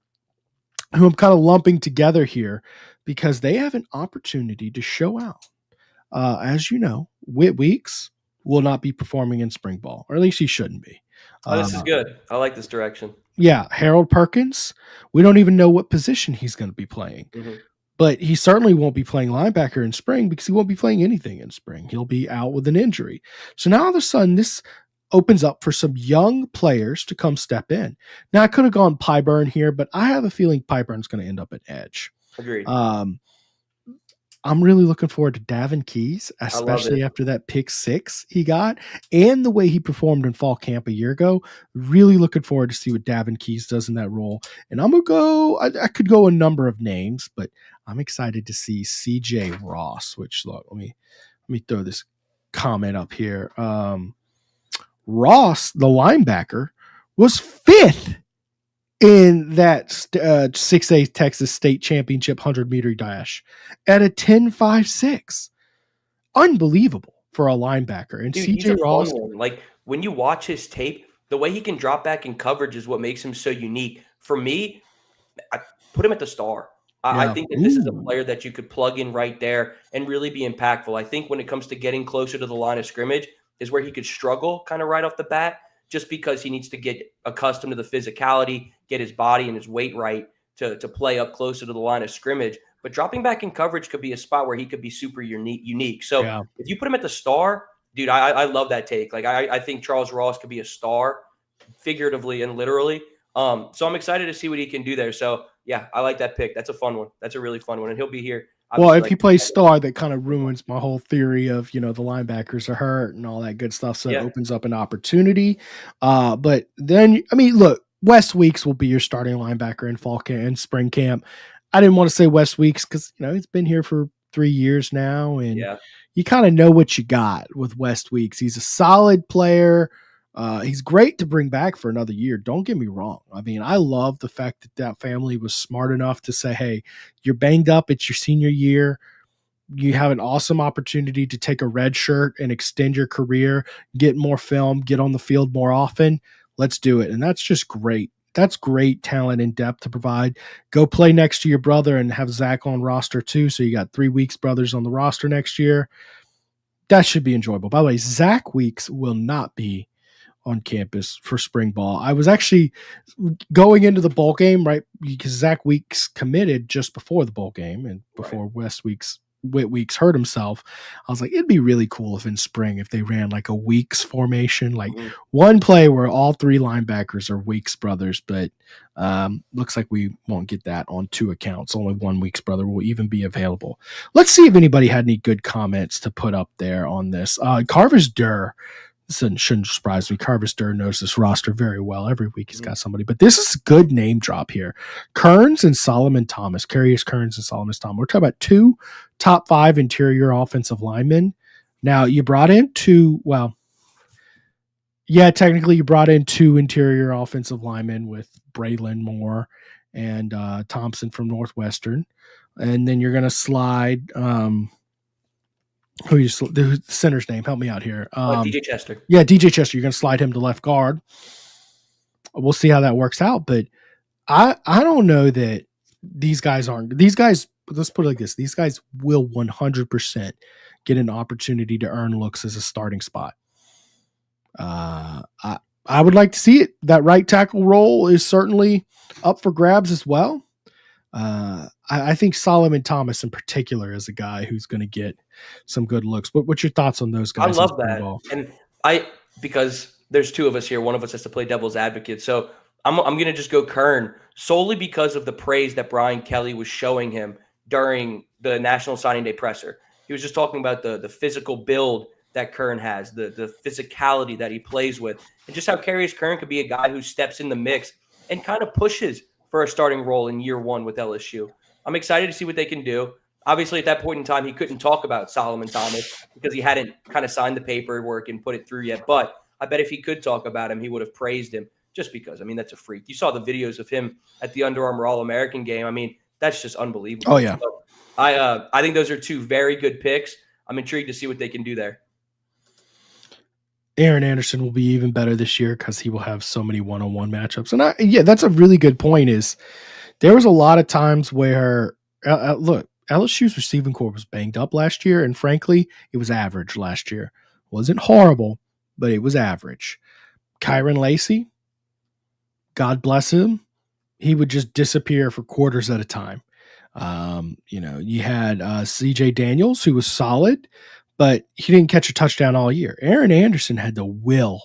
who I'm kind of lumping together here because they have an opportunity to show out. As you know, Whit Weeks will not be performing in spring ball, or at least he shouldn't be. Oh, this is good. I like this direction. Yeah, Harold Perkins, we don't even know what position he's going to be playing. Mm-hmm. But he certainly won't be playing linebacker in spring because he won't be playing anything in spring. He'll be out with an injury. So now all of a sudden, this opens up for some young players to come step in. Now, I could have gone Pyburn here, but I have a feeling Pyburn's going to end up at edge. Agreed. I'm really looking forward to Davin Keys, especially after that pick 6 he got and the way he performed in fall camp a year ago. Really looking forward to see what Davin Keys does in that role. And I'm going to go, I could go a number of names, but I'm excited to see CJ Ross, which look, let me throw this comment up here. Ross, the linebacker, was 5th in that 6A Texas State Championship 100-meter dash at a 10.56. Unbelievable for a linebacker. And Dude, CJ Ross, like when you watch his tape, the way he can drop back in coverage is what makes him so unique. For me, I put him at the star. I think that this is a player that you could plug in right there and really be impactful. I think when it comes to getting closer to the line of scrimmage is where he could struggle kind of right off the bat, just because he needs to get accustomed to the physicality, get his body and his weight right to play up closer to the line of scrimmage. But dropping back in coverage could be a spot where he could be super unique. So if you put him at the star, dude, I love that take. Like I think Charles Ross could be a star figuratively and literally. So I'm excited to see what he can do there. So yeah, I like that pick. That's a fun one. That's a really fun one. And he'll be here. Well, if he plays star, that kind of ruins my whole theory of, the linebackers are hurt and all that good stuff. So it opens up an opportunity. But then, look, Wes Weeks will be your starting linebacker in fall camp and spring camp. I didn't want to say Wes Weeks because, he's been here for 3 years now. And you kind of know what you got with Wes Weeks. He's a solid player. He's great to bring back for another year. Don't get me wrong. I love the fact that family was smart enough to say, hey, you're banged up. It's your senior year. You have an awesome opportunity to take a red shirt and extend your career, get more film, get on the field more often. Let's do it. And that's just great. That's great talent and depth to provide. Go play next to your brother and have Zack on roster too. So you got 3 Weeks brothers on the roster next year. That should be enjoyable. By the way, Zack Weeks will not be on campus for spring ball. I was actually going into the bowl game, right? Because Zack Weeks committed just before the bowl game and before Whit Weeks hurt himself. I was like, it'd be really cool if in spring, if they ran like a Weeks formation, like one play where all 3 linebackers are Weeks brothers, but looks like we won't get that on 2 accounts. Only 1 Weeks brother will even be available. Let's see if anybody had any good comments to put up there on this. Carver's Durr. This shouldn't surprise me. Carvis Durr knows this roster very well. Every week he's got somebody. But this is a good name drop here. Kearns and Solomon Thomas. Carius Kearns and Solomon Thomas. We're talking about 2 top 5 interior offensive linemen. Now, you brought in 2, technically you brought in 2 interior offensive linemen with Braylon Moore and Thompson from Northwestern. And then you're going to slide the center's name? Help me out here. DJ Chester. Yeah, DJ Chester. You're going to slide him to left guard. We'll see how that works out. But I don't know that these guys, let's put it like this. These guys will 100% get an opportunity to earn looks as a starting spot. I would like to see it. That right tackle role is certainly up for grabs as well. I think Solomon Thomas in particular is a guy who's going to get some good looks. What's your thoughts on those guys? I love that. And because there's 2 of us here, one of us has to play devil's advocate. So I'm going to just go Kern solely because of the praise that Brian Kelly was showing him during the National Signing Day presser. He was just talking about the physical build that Kern has, the physicality that he plays with, and just how Carius Kern could be a guy who steps in the mix and kind of pushes for a starting role in year 1 with LSU. I'm excited to see what they can do. Obviously, at that point in time, he couldn't talk about Solomon Thomas because he hadn't kind of signed the paperwork and put it through yet. But I bet if he could talk about him, he would have praised him just because. That's a freak. You saw the videos of him at the Under Armour All-American game. That's just unbelievable. Oh, yeah. So I think those are 2 very good picks. I'm intrigued to see what they can do there. Aaron Anderson will be even better this year because he will have so many one-on-one matchups. And that's a really good point is There was a lot of times where, look, LSU's receiving corps was banged up last year, and frankly, it was average last year. Wasn't horrible, but it was average. Kyron Lacey, God bless him, he would just disappear for quarters at a time. You had CJ Daniels, who was solid, but he didn't catch a touchdown all year. Aaron Anderson had to will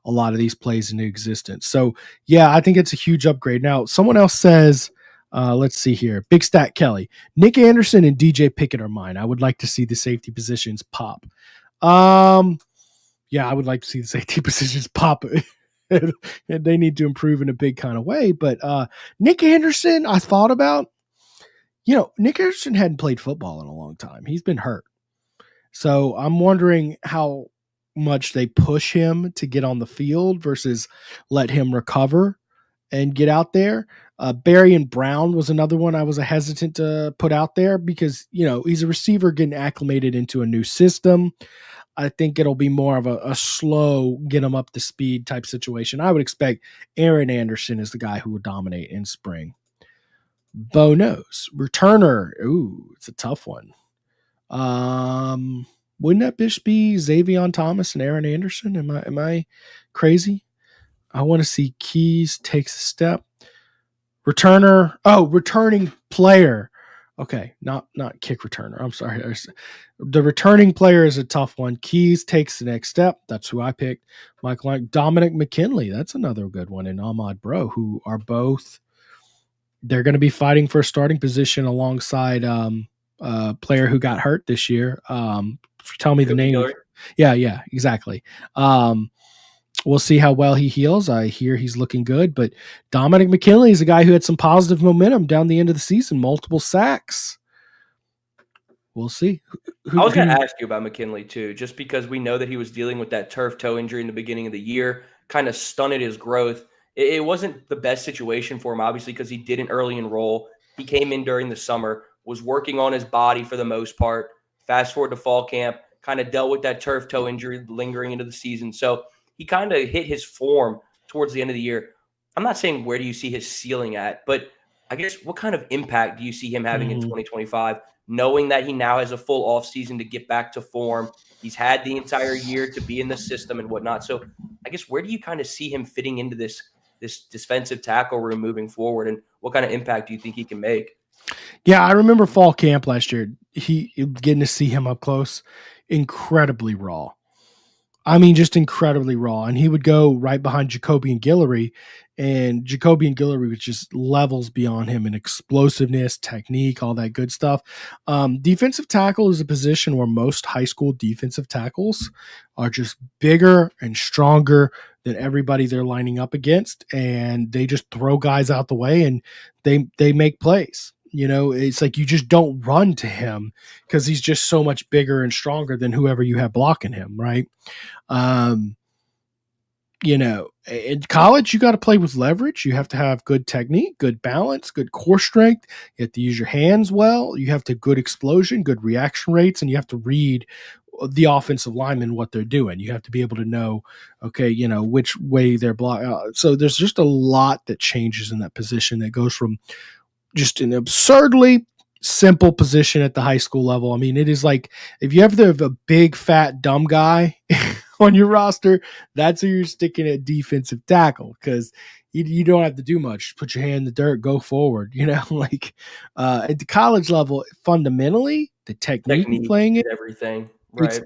a lot of these plays into existence. So, yeah, I think it's a huge upgrade. Now, someone else says, let's see here, Big Stat Kelly, Nick Anderson and DJ Pickett are mine. I would like to see the safety positions pop. Yeah, I would like to see the safety positions pop. They need to improve in a big kind of way. But Nick Anderson, I thought about, Nick Anderson hadn't played football in a long time. He's been hurt. So I'm wondering how much they push him to get on the field versus let him recover and get out there. Barry and Brown was another one I was hesitant to put out there because, he's a receiver getting acclimated into a new system. I think it'll be more of a slow, get him up to speed type situation. I would expect Aaron Anderson is the guy who would dominate in spring. Bo knows. Returner. Ooh, it's a tough one. Wouldn't that bitch be Xavion Thomas and Aaron Anderson? Am I crazy? I want to see Keys takes a step. Returner. Oh, returning player. Okay, not kick returner. I'm sorry. The returning player is a tough one. Keys takes the next step. That's who I picked. Dominic McKinley. That's another good one. And Ahmad Bro, who are both. They're going to be fighting for a starting position alongside a player who got hurt this year. Tell me the name. Yeah, exactly. We'll see how well he heals. I hear he's looking good, but Dominic McKinley is a guy who had some positive momentum down the end of the season, multiple sacks. We'll see. I was going to ask you about McKinley too, just because we know that he was dealing with that turf toe injury in the beginning of the year, kind of stunted his growth. It wasn't the best situation for him, obviously, because he didn't early enroll. He came in during the summer, was working on his body for the most part. Fast forward to fall camp, kind of dealt with that turf toe injury lingering into the season. So he kind of hit his form towards the end of the year. I'm not saying where do you see his ceiling at, but I guess what kind of impact do you see him having in 2025, knowing that he now has a full offseason to get back to form? He's had the entire year to be in the system and whatnot. So I guess where do you kind of see him fitting into this defensive tackle room moving forward, and what kind of impact do you think he can make? Yeah, I remember fall camp last year. Getting to see him up close, incredibly raw. I mean, just incredibly raw. And he would go right behind Jacoby and Guillory, and Jacoby and Guillory was just levels beyond him in explosiveness, technique, all that good stuff. Defensive tackle is a position where most high school defensive tackles are just bigger and stronger than everybody they're lining up against, and they just throw guys out the way and they make plays. It's like you just don't run to him because he's just so much bigger and stronger than whoever you have blocking him, right? In college, you got to play with leverage. You have to have good technique, good balance, good core strength. You have to use your hands well. You have to good explosion, good reaction rates, and you have to read the offensive linemen, what they're doing. You have to be able to know, okay, which way they're blocking. So there's just a lot that changes in that position that goes from just an absurdly simple position at the high school level. I mean, it is like if you have a big, fat, dumb guy on your roster, that's who you're sticking at defensive tackle because you don't have to do much. Put your hand in the dirt, go forward. At the college level, fundamentally, the technique of playing it, everything, right?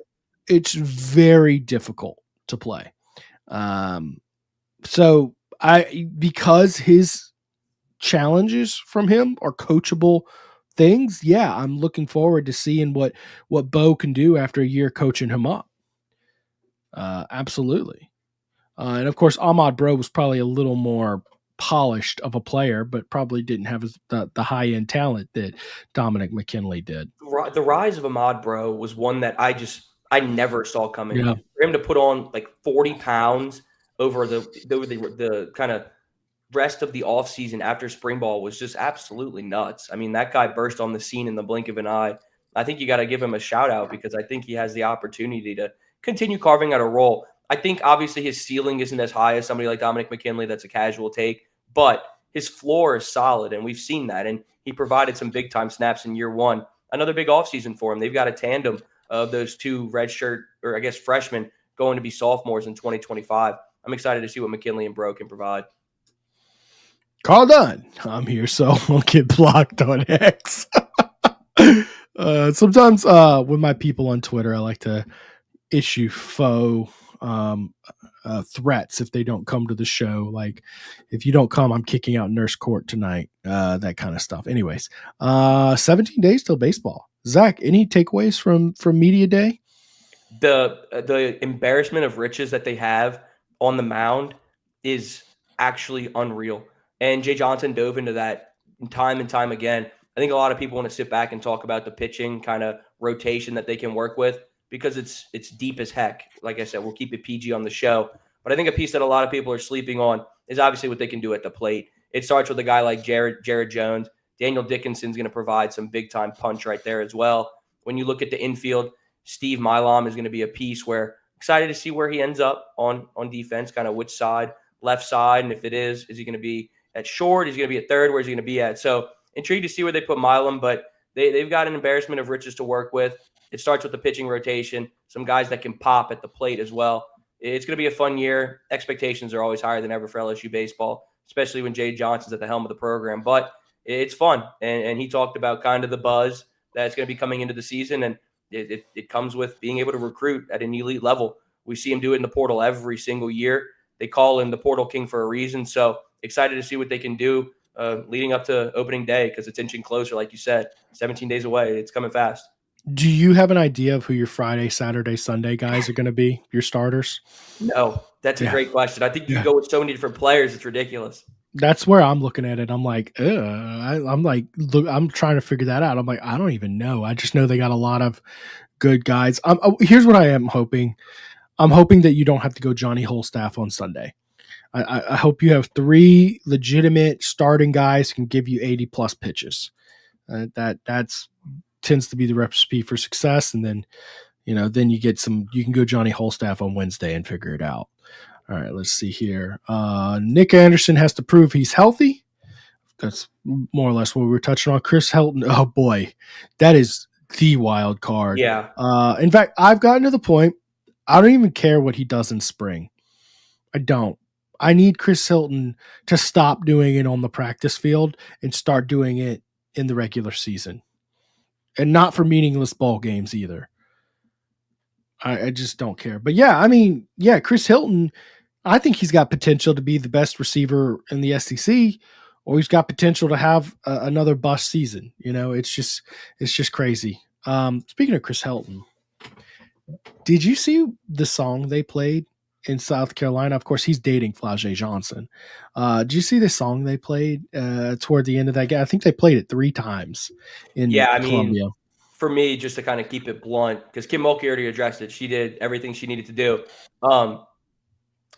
It's very difficult to play. So because his challenges from him are coachable things, yeah, I'm looking forward to seeing what Bo can do after a year coaching him up. Absolutely. And of course, Ahmad Bro was probably a little more polished of a player, but probably didn't have the high-end talent that Dominic McKinley did. The rise of Ahmad Bro was one that I never saw coming. Yeah. For him to put on like 40 pounds over the kind of rest of the offseason after spring ball was just absolutely nuts. I mean, that guy burst on the scene in the blink of an eye. I think you got to give him a shout out because I think he has the opportunity to continue carving out a role. I think obviously his ceiling isn't as high as somebody like Dominic McKinley. That's a casual take, but his floor is solid, and we've seen that. And he provided some big-time snaps in year one. Another big offseason for him. They've got a tandem of those two redshirt, or I guess freshmen, going to be sophomores in 2025. I'm excited to see what McKinley and Bro can provide. Carl Dunn, I'm here, so I'll get blocked on X. Sometimes with my people on Twitter, I like to issue faux threats if they don't come to the show. Like, if you don't come, I'm kicking out Nurse Court tonight. That kind of stuff. Anyways, 17 days till baseball. Zach, any takeaways from media day? The embarrassment of riches that they have on the mound is actually unreal. And Jay Johnson dove into that time and time again. I think a lot of people want to sit back and talk about the pitching kind of rotation that they can work with, because it's deep as heck. Like I said, we'll keep it PG on the show. But I think a piece that a lot of people are sleeping on is obviously what they can do at the plate. It starts with a guy like Jared Jones. Daniel Dickinson's going to provide some big-time punch right there as well. When you look at the infield, Steve Milam is going to be a piece where excited to see where he ends up on defense, kind of which side, left side, and if it is he going to be at short? Is he going to be at third? Where's he going to be at? So intrigued to see where they put Milam, but they've got an embarrassment of riches to work with. It starts with the pitching rotation, some guys that can pop at the plate as well. It's going to be a fun year. Expectations are always higher than ever for LSU baseball, especially when Jay Johnson's at the helm of the program. But it's fun, and he talked about kind of the buzz that's going to be coming into the season, and it comes with being able to recruit at an elite level. We see him do it in the portal every single year. They call him the Portal King for a reason. So excited to see what they can do leading up to opening day, because it's inching closer, like you said, 17 days away. It's coming fast. Do you have an idea of who your Friday, Saturday, Sunday guys are going to be, your starters? No, that's a great question. I think you go with so many different players. It's ridiculous. That's where I'm looking at it. I'm like, I'm trying to figure that out. I'm like, I don't even know. I just know they got a lot of good guys. Here's what I am hoping. I'm hoping that you don't have to go Johnny Holstaff on Sunday. I hope you have 3 legitimate starting guys who can give you 80 plus pitches. That's tends to be the recipe for success. And then, then you can go Johnny Holstaff on Wednesday and figure it out. All right, let's see here. Nick Anderson has to prove he's healthy. That's more or less what we were touching on. Chris Helton. Oh boy, that is the wild card. Yeah. In fact, I've gotten to the point, I don't even care what he does in spring. I don't. I need Chris Hilton to stop doing it on the practice field and start doing it in the regular season. And not for meaningless ball games either. I just don't care. But Chris Hilton, I think he's got potential to be the best receiver in the SEC, or he's got potential to have another bust season. It's just crazy. Speaking of Chris Hilton, did you see the song they played in South Carolina? Of course, he's dating Flau'jae Johnson. Did you see the song they played toward the end of that game? I think they played it 3 times in Columbia. For me, just to kind of keep it blunt, because Kim Mulkey already addressed it. She did everything she needed to do.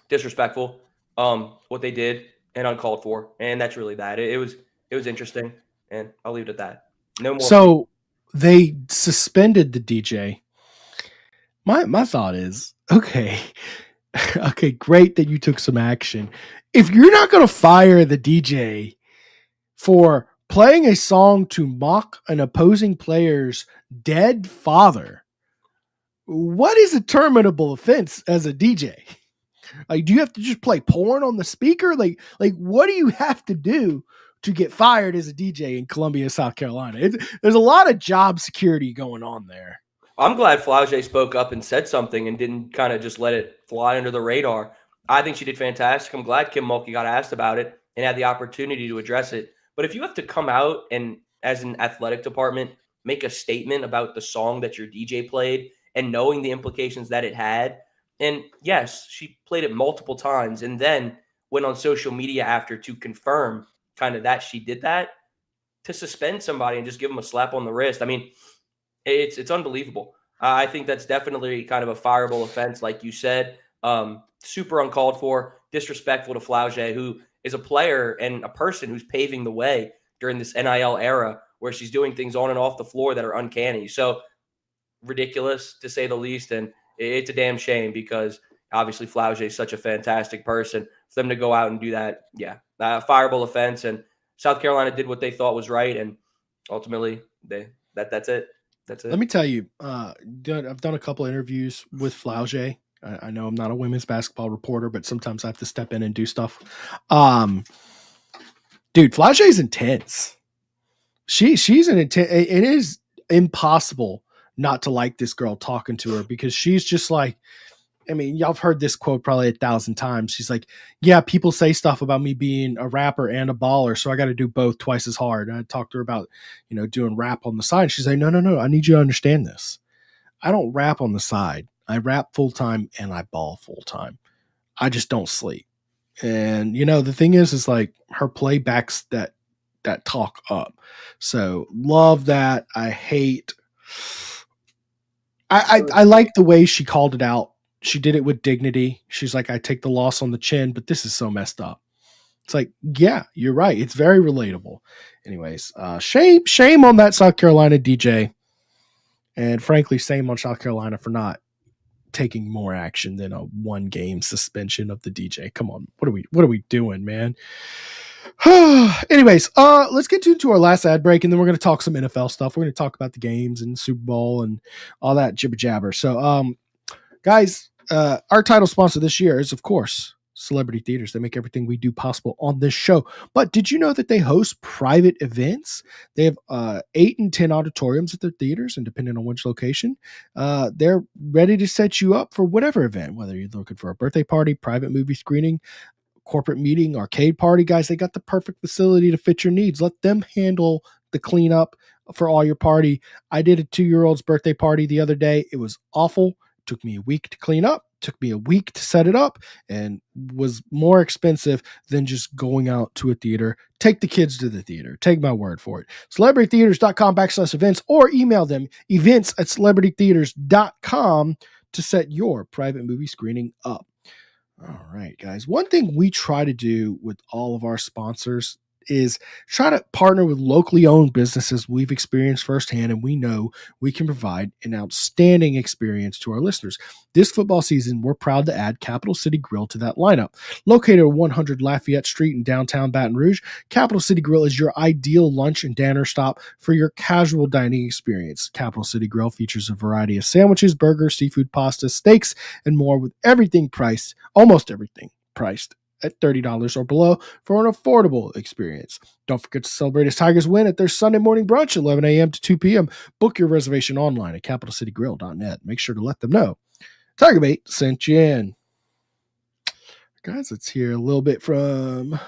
Disrespectful, what they did, and uncalled for. And that's really that. It was interesting, and I'll leave it at that. No more. So they suspended the DJ. My thought is, okay, great that you took some action. If you're not going to fire the DJ for playing a song to mock an opposing player's dead father, what is a terminable offense as a DJ? Like, do you have to just play porn on the speaker? Like what do you have to do to get fired as a DJ in Columbia, South Carolina? There's a lot of job security going on there. I'm glad Flau'jae spoke up and said something and didn't kind of just let it fly under the radar. I think she did fantastic. I'm glad Kim Mulkey got asked about it and had the opportunity to address it. But if you have to come out and, as an athletic department, make a statement about the song that your DJ played and knowing the implications that it had, and yes, she played it multiple times and then went on social media after to confirm kind of that she did that, to suspend somebody and just give them a slap on the wrist. I mean, it's unbelievable. I think that's definitely kind of a fireable offense, like you said. Super uncalled for, disrespectful to Flau'jae, who is a player and a person who's paving the way during this NIL era where she's doing things on and off the floor that are uncanny. So ridiculous, to say the least. And it's a damn shame, because obviously Flau'jae is such a fantastic person. for them to go out and do that, fireable offense. And South Carolina did what they thought was right, and ultimately that's it. That's it. Let me tell you, I've done a couple of interviews with Flaugier. I know I'm not a women's basketball reporter, but sometimes I have to step in and do stuff. Dude, Flaugier is intense. She's an intense. It is impossible not to like this girl talking to her, because she's just like, I mean, y'all have heard this quote probably 1,000 times. She's like, yeah, people say stuff about me being a rapper and a baller, so I got to do both twice as hard. And I talked to her about, doing rap on the side. She's like, no, I need you to understand this. I don't rap on the side. I rap full time and I ball full time. I just don't sleep. And, the thing is like her play backs that talk up. So love that. I like the way she called it out. She did it with dignity. She's like, I take the loss on the chin, but this is so messed up. It's like, yeah, you're right. It's very relatable. Anyways, shame on that South Carolina DJ. And frankly, shame on South Carolina for not taking more action than a 1-game suspension of the DJ. Come on. What are we doing, man? Anyways, let's get to our last ad break, and then we're going to talk some NFL stuff. We're going to talk about the games and Super Bowl and all that jibber jabber. So, guys, our title sponsor this year is, of course, Celebrity Theaters. They make everything we do possible on this show. But did you know that they host private events? They have 8 and 10 auditoriums at their theaters, and depending on which location, they're ready to set you up for whatever event, whether you're looking for a birthday party, private movie screening, corporate meeting, arcade party. Guys, they got the perfect facility to fit your needs. Let them handle the cleanup for all your party. I did a 2-year-old's birthday party the other day. It was awful. Took me a week to clean up, took me a week to set it up, and was more expensive than just going out to a theater. Take the kids to the theater. Take my word for it. CelebrityTheaters.com/events, or email them events@celebritytheaters.com to set your private movie screening up. All right, guys. One thing we try to do with all of our sponsors is try to partner with locally owned businesses we've experienced firsthand, and we know we can provide an outstanding experience to our listeners. This football season, we're proud to add Capital City Grill to that lineup. Located at 100 Lafayette Street in downtown Baton Rouge, Capital City Grill is your ideal lunch and dinner stop for your casual dining experience. Capital City Grill features a variety of sandwiches, burgers, seafood, pasta, steaks, and more, with almost everything priced at $30 or below for an affordable experience. Don't forget to celebrate as Tigers win at their Sunday morning brunch, 11 a.m. to 2 p.m. Book your reservation online at capitalcitygrill.net. Make sure to let them know TigerBait sent you in. Guys, let's hear a little bit from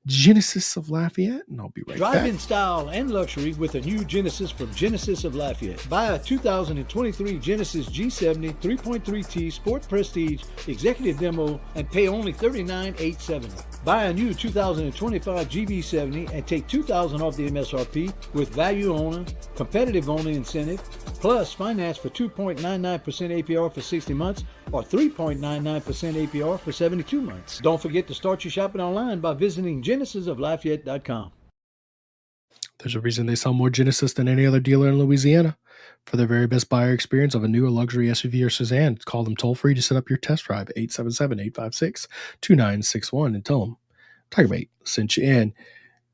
Genesis of Lafayette, and I'll be right back. Drive in style and luxury with a new Genesis from Genesis of Lafayette. Buy a 2023 Genesis G70 3.3T Sport Prestige Executive Demo and pay only $39,870. Buy a new 2025 GB70 and take $2,000 off the MSRP with value owner, competitive owner incentive, plus finance for 2.99% APR for 60 months or 3.99% APR for 72 months. Don't forget to start your shopping online by visiting genesisoflafayette.com. There's a reason they sell more Genesis than any other dealer in Louisiana. For their very best buyer experience of a new or luxury SUV or sedan, call them toll-free to set up your test drive, 877-856-2961, and tell them TigerBait sent you in.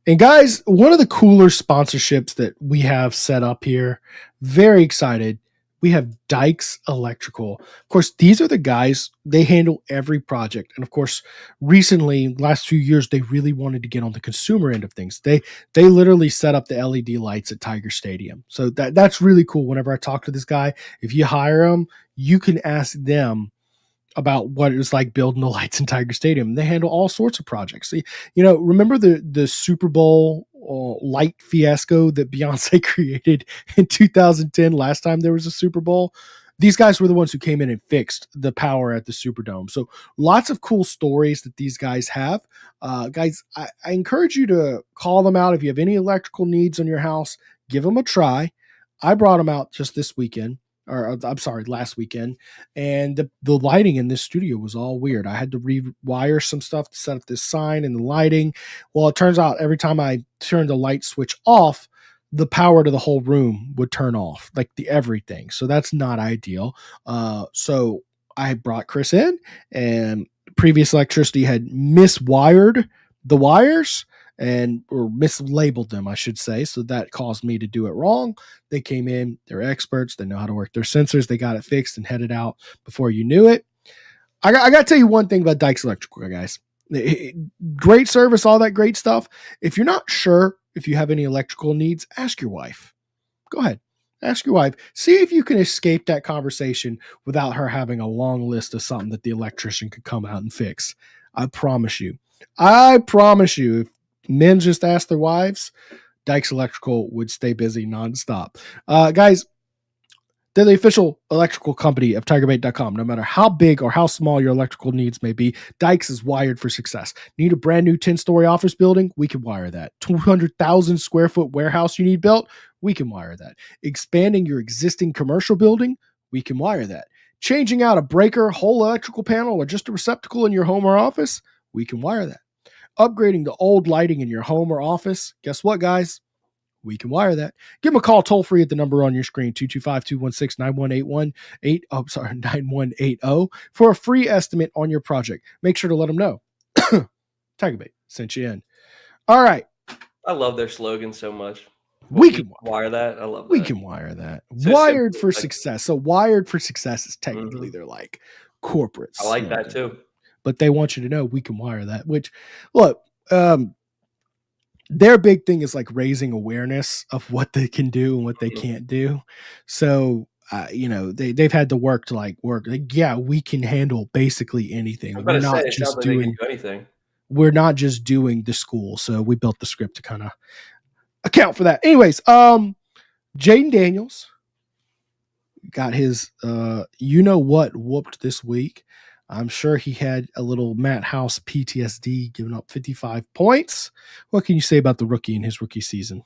And guys, one of the cooler sponsorships that we have set up here, very excited, we have Dykes Electrical. Of course, these are the guys, they handle every project. And of course, recently, last few years, they really wanted to get on the consumer end of things. They literally set up the LED lights at Tiger Stadium. So that's really cool. Whenever I talk to this guy, if you hire them, you can ask them about what it was like building the lights in Tiger Stadium. They handle all sorts of projects. Remember the Super Bowl light fiasco that Beyonce created in 2010, last time there was a Super Bowl? These guys were the ones who came in and fixed the power at the Superdome. So lots of cool stories that these guys have. Guys, I encourage you to call them out. If you have any electrical needs on your house, give them a try. I brought them out just this weekend. Last weekend, and the lighting in this studio was all weird. I had to rewire some stuff to set up this sign and the lighting. Well, it turns out every time I turned the light switch off, the power to the whole room would turn off, like everything. So that's not ideal. So I brought Chris in and previous electricity had miswired the wires or mislabeled them, I should say. So that caused me to do it wrong. They came in, they're experts, they know how to work their sensors, they got it fixed and headed out before you knew it. I got to tell you one thing about Dykes Electrical, guys. Great service, all that great stuff. If you're not sure if you have any electrical needs, ask your wife. Go ahead. Ask your wife. See if you can escape that conversation without her having a long list of something that the electrician could come out and fix. I promise you. If men just ask their wives, Dykes Electrical would stay busy nonstop. Guys, they're the official electrical company of TigerBait.com. No matter how big or how small your electrical needs may be, Dykes is wired for success. Need a brand new 10-story office building? We can wire that. 200,000 square foot warehouse you need built? We can wire that. Expanding your existing commercial building? We can wire that. Changing out a breaker, whole electrical panel, or just a receptacle in your home or office? We can wire that. Upgrading the old lighting in your home or office? Guess what, guys? We can wire that. Give them a call toll free at the number on your screen, 225-216-9181, 9180 for a free estimate on your project. Make sure to let them know. TigerBait sent you in. All right. I love their slogan so much. We can wire that. I love that. We can wire that. So wired simple. for success. So wired for success is technically their like corporate I like slogan. that too. But they want you to know we can wire that, which look, their big thing is like raising awareness of what they can do and what they can't do. So, they've had to work. Like, yeah, we can handle basically anything. We're not just doing anything. We're not just doing the school. So we built the script to kind of account for that. Anyways, Jaden Daniels got his, whooped this week. I'm sure he had a little Matt House PTSD, giving up 55 points. What can you say about the rookie in his rookie season?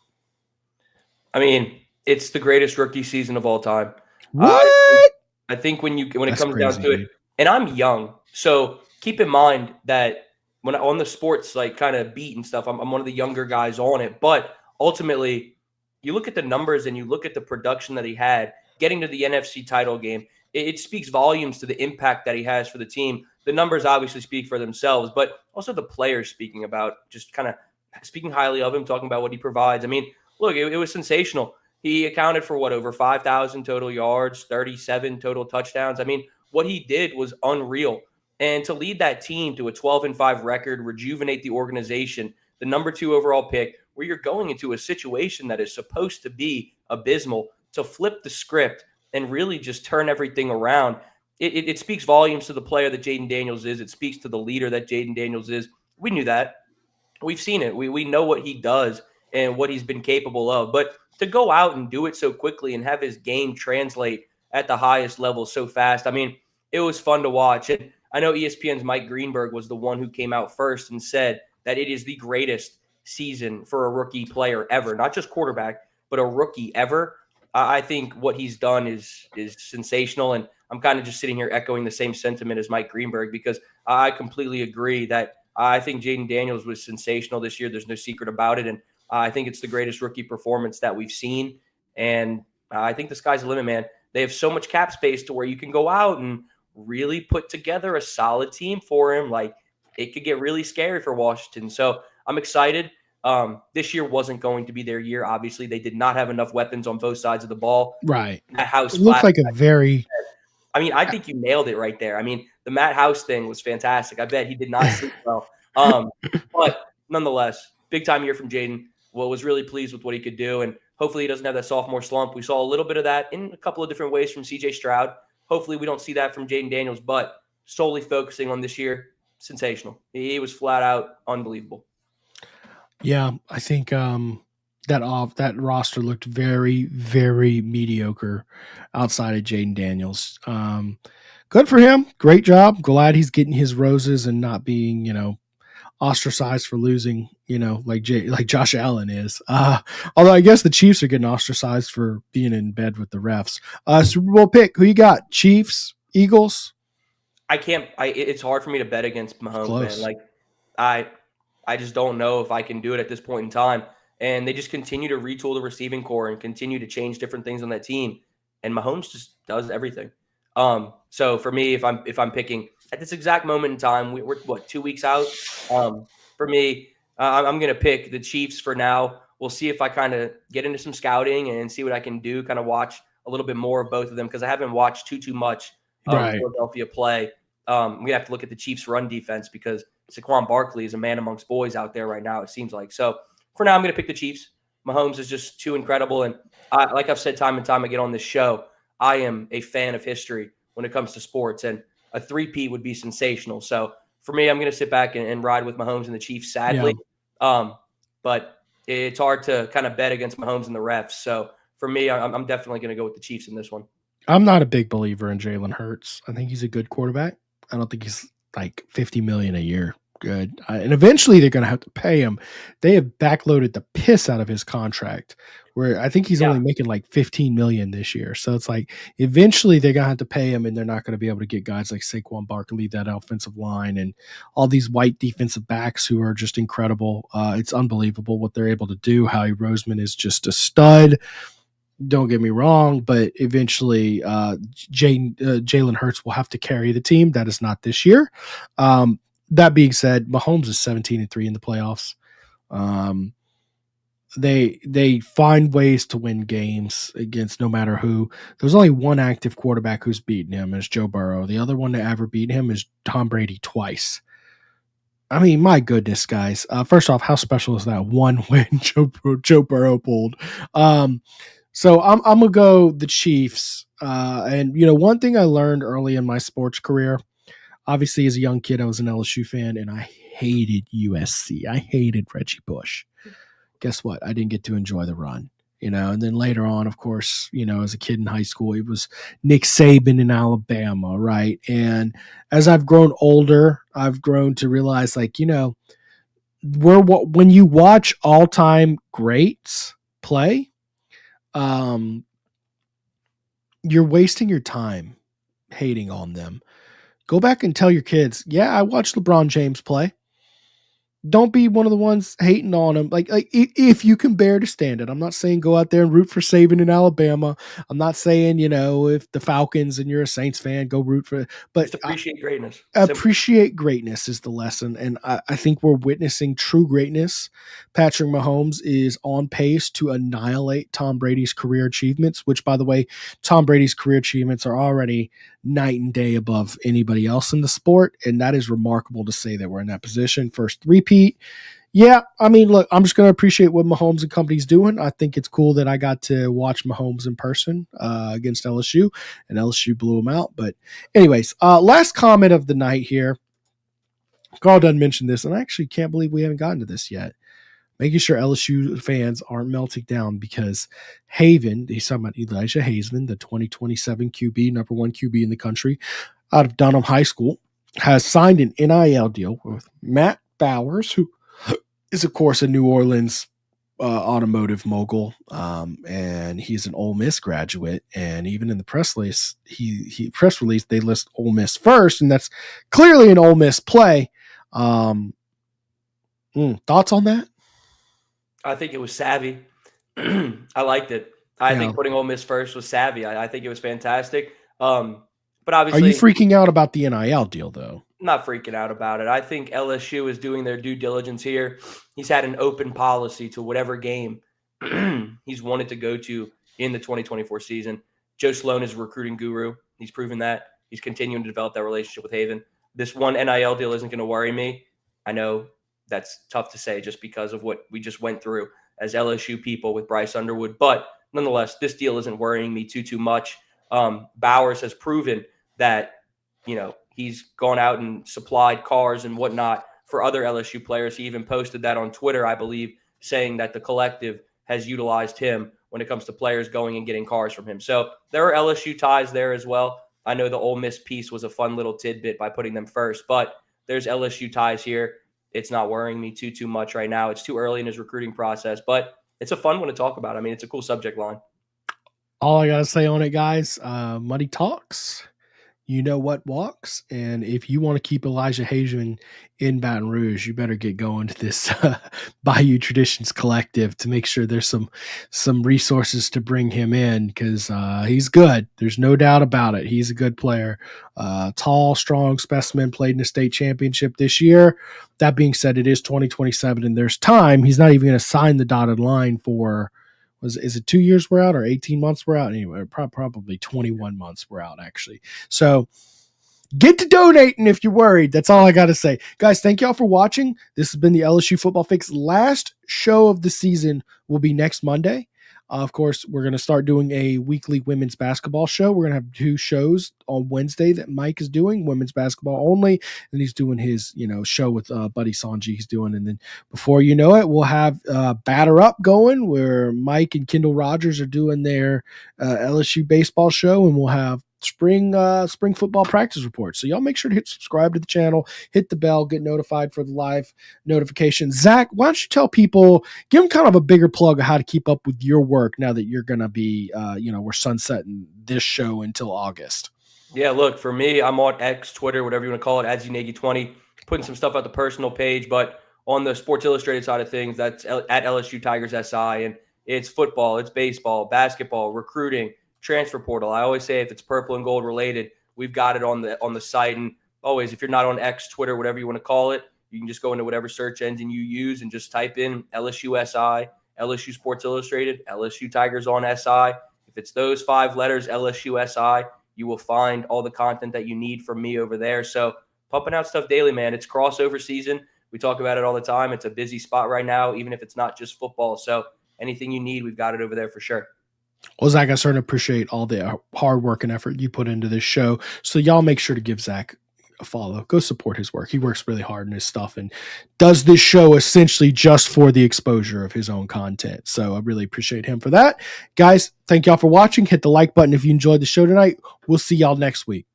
I mean, it's the greatest rookie season of all time. What? I think when it comes crazy, down to it, and I'm young, so keep in mind that when on the sports like kind of beat and stuff, I'm one of the younger guys on it. But ultimately, you look at the numbers and you look at the production that he had getting to the NFC title game. It speaks volumes to the impact that he has for the team. The numbers obviously speak for themselves, but also the players speaking about just kind of speaking highly of him, talking about what he provides. I mean, look, it was sensational. He accounted for over 5,000 total yards, 37 total touchdowns. I mean, what he did was unreal. And to lead that team to a 12-5 record, rejuvenate the organization, the number 2 overall pick, where you're going into a situation that is supposed to be abysmal, to flip the script and really just turn everything around. It speaks volumes to the player that Jaden Daniels is. It speaks to the leader that Jaden Daniels is. We knew that. We've seen it. We know what he does and what he's been capable of. But to go out and do it so quickly and have his game translate at the highest level so fast, I mean, it was fun to watch. And I know ESPN's Mike Greenberg was the one who came out first and said that it is the greatest season for a rookie player ever, not just quarterback, but a rookie ever. I think what he's done is sensational, and I'm kind of just sitting here echoing the same sentiment as Mike Greenberg because I completely agree that I think Jaden Daniels was sensational this year. There's no secret about it, and I think it's the greatest rookie performance that we've seen, and I think the sky's the limit, man. They have so much cap space to where you can go out and really put together a solid team for him. Like, it could get really scary for Washington, so I'm excited. This year wasn't going to be their year. Obviously, they did not have enough weapons on both sides of the ball. Right. Matt House it looked like a very. I mean, I think you nailed it right there. I mean, the Matt House thing was fantastic. I bet he did not sleep well. But nonetheless, big time year from Jaden. Well, was really pleased with what he could do, and hopefully he doesn't have that sophomore slump. We saw a little bit of that in a couple of different ways from C.J. Stroud. Hopefully we don't see that from Jaden Daniels, but solely focusing on this year, sensational. He was flat out unbelievable. Yeah, I think that roster looked very, very mediocre outside of Jaden Daniels. Good for him. Great job. Glad he's getting his roses and not being, ostracized for losing, like Josh Allen is. Although I guess the Chiefs are getting ostracized for being in bed with the refs. Super Bowl pick. Who you got? Chiefs, Eagles? It's hard for me to bet against Mahomes, man. Like, I just don't know if I can do it at this point in time. And they just continue to retool the receiving core and continue to change different things on that team. And Mahomes just does everything. So for me, if I'm picking, at this exact moment in time, we're what, 2 weeks out. For me, I'm going to pick the Chiefs for now. We'll see if I kind of get into some scouting and see what I can do. Kind of watch a little bit more of both of them because I haven't watched too much of Right. Philadelphia play. We have to look at the Chiefs' run defense because Saquon Barkley is a man amongst boys out there right now, it seems like. So for now, I'm going to pick the Chiefs. Mahomes is just too incredible. And like I've said time and time again on this show, I am a fan of history when it comes to sports. And a three-peat would be sensational. So for me, I'm going to sit back and ride with Mahomes and the Chiefs, sadly. Yeah. But it's hard to kind of bet against Mahomes and the refs. So for me, I'm definitely going to go with the Chiefs in this one. I'm not a big believer in Jalen Hurts. I think he's a good quarterback. I don't think he's like $50 million a year good. And eventually they're going to have to pay him. They have backloaded the piss out of his contract, where I think he's only making like $15 million this year. So it's like eventually they're going to have to pay him, and they're not going to be able to get guys like Saquon Barkley, that offensive line, and all these white defensive backs who are just incredible. It's unbelievable what they're able to do. Howie Roseman is just a stud. Don't get me wrong, but eventually Jalen Hurts will have to carry the team. That is not this year. That being said, Mahomes is 17-3 in the playoffs. They find ways to win games against no matter who. There's only one active quarterback who's beaten him, is Joe Burrow. The other one to ever beat him is Tom Brady twice. I mean, my goodness, guys. First off, how special is that one win Joe Burrow pulled? So I'm going to go the Chiefs. And, one thing I learned early in my sports career, obviously as a young kid, I was an LSU fan, and I hated USC. I hated Reggie Bush. Guess what? I didn't get to enjoy the run, and then later on, of course, as a kid in high school, it was Nick Saban in Alabama, right? And as I've grown older, I've grown to realize, like, when you watch all-time greats play, you're wasting your time hating on them. Go back and tell your kids, yeah, I watched LeBron James play. Don't be one of the ones hating on him. Like if you can bear to stand it. I'm not saying go out there and root for Saban in Alabama. I'm not saying, if the Falcons and you're a Saints fan, go root for it. But just appreciate greatness. Appreciate greatness is the lesson. And I think we're witnessing true greatness. Patrick Mahomes is on pace to annihilate Tom Brady's career achievements, which, by the way, Tom Brady's career achievements are already night and day above anybody else in the sport. And that is remarkable to say that we're in that position. First three-peat. Yeah, I mean, look, I'm just going to appreciate what Mahomes and company's doing. I think it's cool that I got to watch Mahomes in person against LSU, and LSU blew him out. But anyways, last comment of the night here. Carl done mentioned this, and I actually can't believe we haven't gotten to this yet. Making sure LSU fans aren't melting down because Haven, he's talking about Elijah Haven, the 2027 QB, number one QB in the country, out of Dunham High School, has signed an NIL deal with Matt Bowers, who is, of course, a New Orleans automotive mogul, and he's an Ole Miss graduate. And even in the press release, they list Ole Miss first, and that's clearly an Ole Miss play. Thoughts on that? I think it was savvy. I liked it. I think putting Ole Miss first was savvy. I think it was fantastic. But obviously, are you freaking out about the NIL deal, though? Not freaking out about it. I think LSU is doing their due diligence here. He's had an open policy to whatever game he's wanted to go to in the 2024 season. Joe Sloan is a recruiting guru. He's proven that. He's continuing to develop that relationship with Haven. This one NIL deal isn't going to worry me. I know that's tough to say just because of what we just went through as LSU people with Bryce Underwood. But nonetheless, this deal isn't worrying me too much. Bowers has proven that, he's gone out and supplied cars and whatnot for other LSU players. He even posted that on Twitter, I believe, saying that the collective has utilized him when it comes to players going and getting cars from him. So there are LSU ties there as well. I know the Ole Miss piece was a fun little tidbit by putting them first, but there's LSU ties here. It's not worrying me too much right now. It's too early in his recruiting process, but it's a fun one to talk about. I mean, it's a cool subject line. All I got to say on it, guys, money talks. you know what walks. And if you want to keep Elijah Hazen in Baton Rouge, you better get going to this Bayou Traditions Collective to make sure there's some resources to bring him in, because he's good. There's no doubt about it. He's a good player. Tall, strong specimen, played in the state championship this year. That being said, it is 2027 and there's time. He's not even going to sign the dotted line for, is it 2 years we're out or 18 months we're out? Anyway, probably 21 months we're out, actually. So get to donating if you're worried. That's all I got to say. Guys, thank y'all for watching. This has been the LSU Football Fix. Last show of the season will be next Monday. Of course, we're going to start doing a weekly women's basketball show. We're going to have 2 shows on Wednesday that Mike is doing, women's basketball only, and he's doing his, show with Buddy Sanji he's doing. And then before you know it, we'll have Batter Up going, where Mike and Kendall Rogers are doing their LSU baseball show, and we'll have spring football practice reports. So y'all make sure to hit subscribe to the channel, hit the bell, get notified for the live notifications. Zach, why don't you tell people, give them kind of a bigger plug of how to keep up with your work now that you're going to be, we're sunsetting this show until August. Yeah, look, for me, I'm on X, Twitter, whatever you want to call it, @Nagy20, putting some stuff at the personal page, but on the Sports Illustrated side of things, that's at LSU Tigers SI, and it's football, it's baseball, basketball, recruiting, transfer portal. I always say if it's purple and gold related, we've got it on the site. And always, if you're not on X, Twitter, whatever you want to call it, you can just go into whatever search engine you use and just type in LSU SI, LSU Sports Illustrated, LSU Tigers on SI. If it's those 5 letters, LSU SI, you will find all the content that you need from me over there. So pumping out stuff daily, man. It's crossover season. We talk about it all the time. It's a busy spot right now, even if it's not just football. So anything you need, we've got it over there for sure. Well, Zach, I certainly appreciate all the hard work and effort you put into this show. So y'all make sure to give Zach a follow. Go support his work. He works really hard in his stuff and does this show essentially just for the exposure of his own content. So I really appreciate him for that. Guys, thank y'all for watching. Hit the like button if you enjoyed the show tonight. We'll see y'all next week.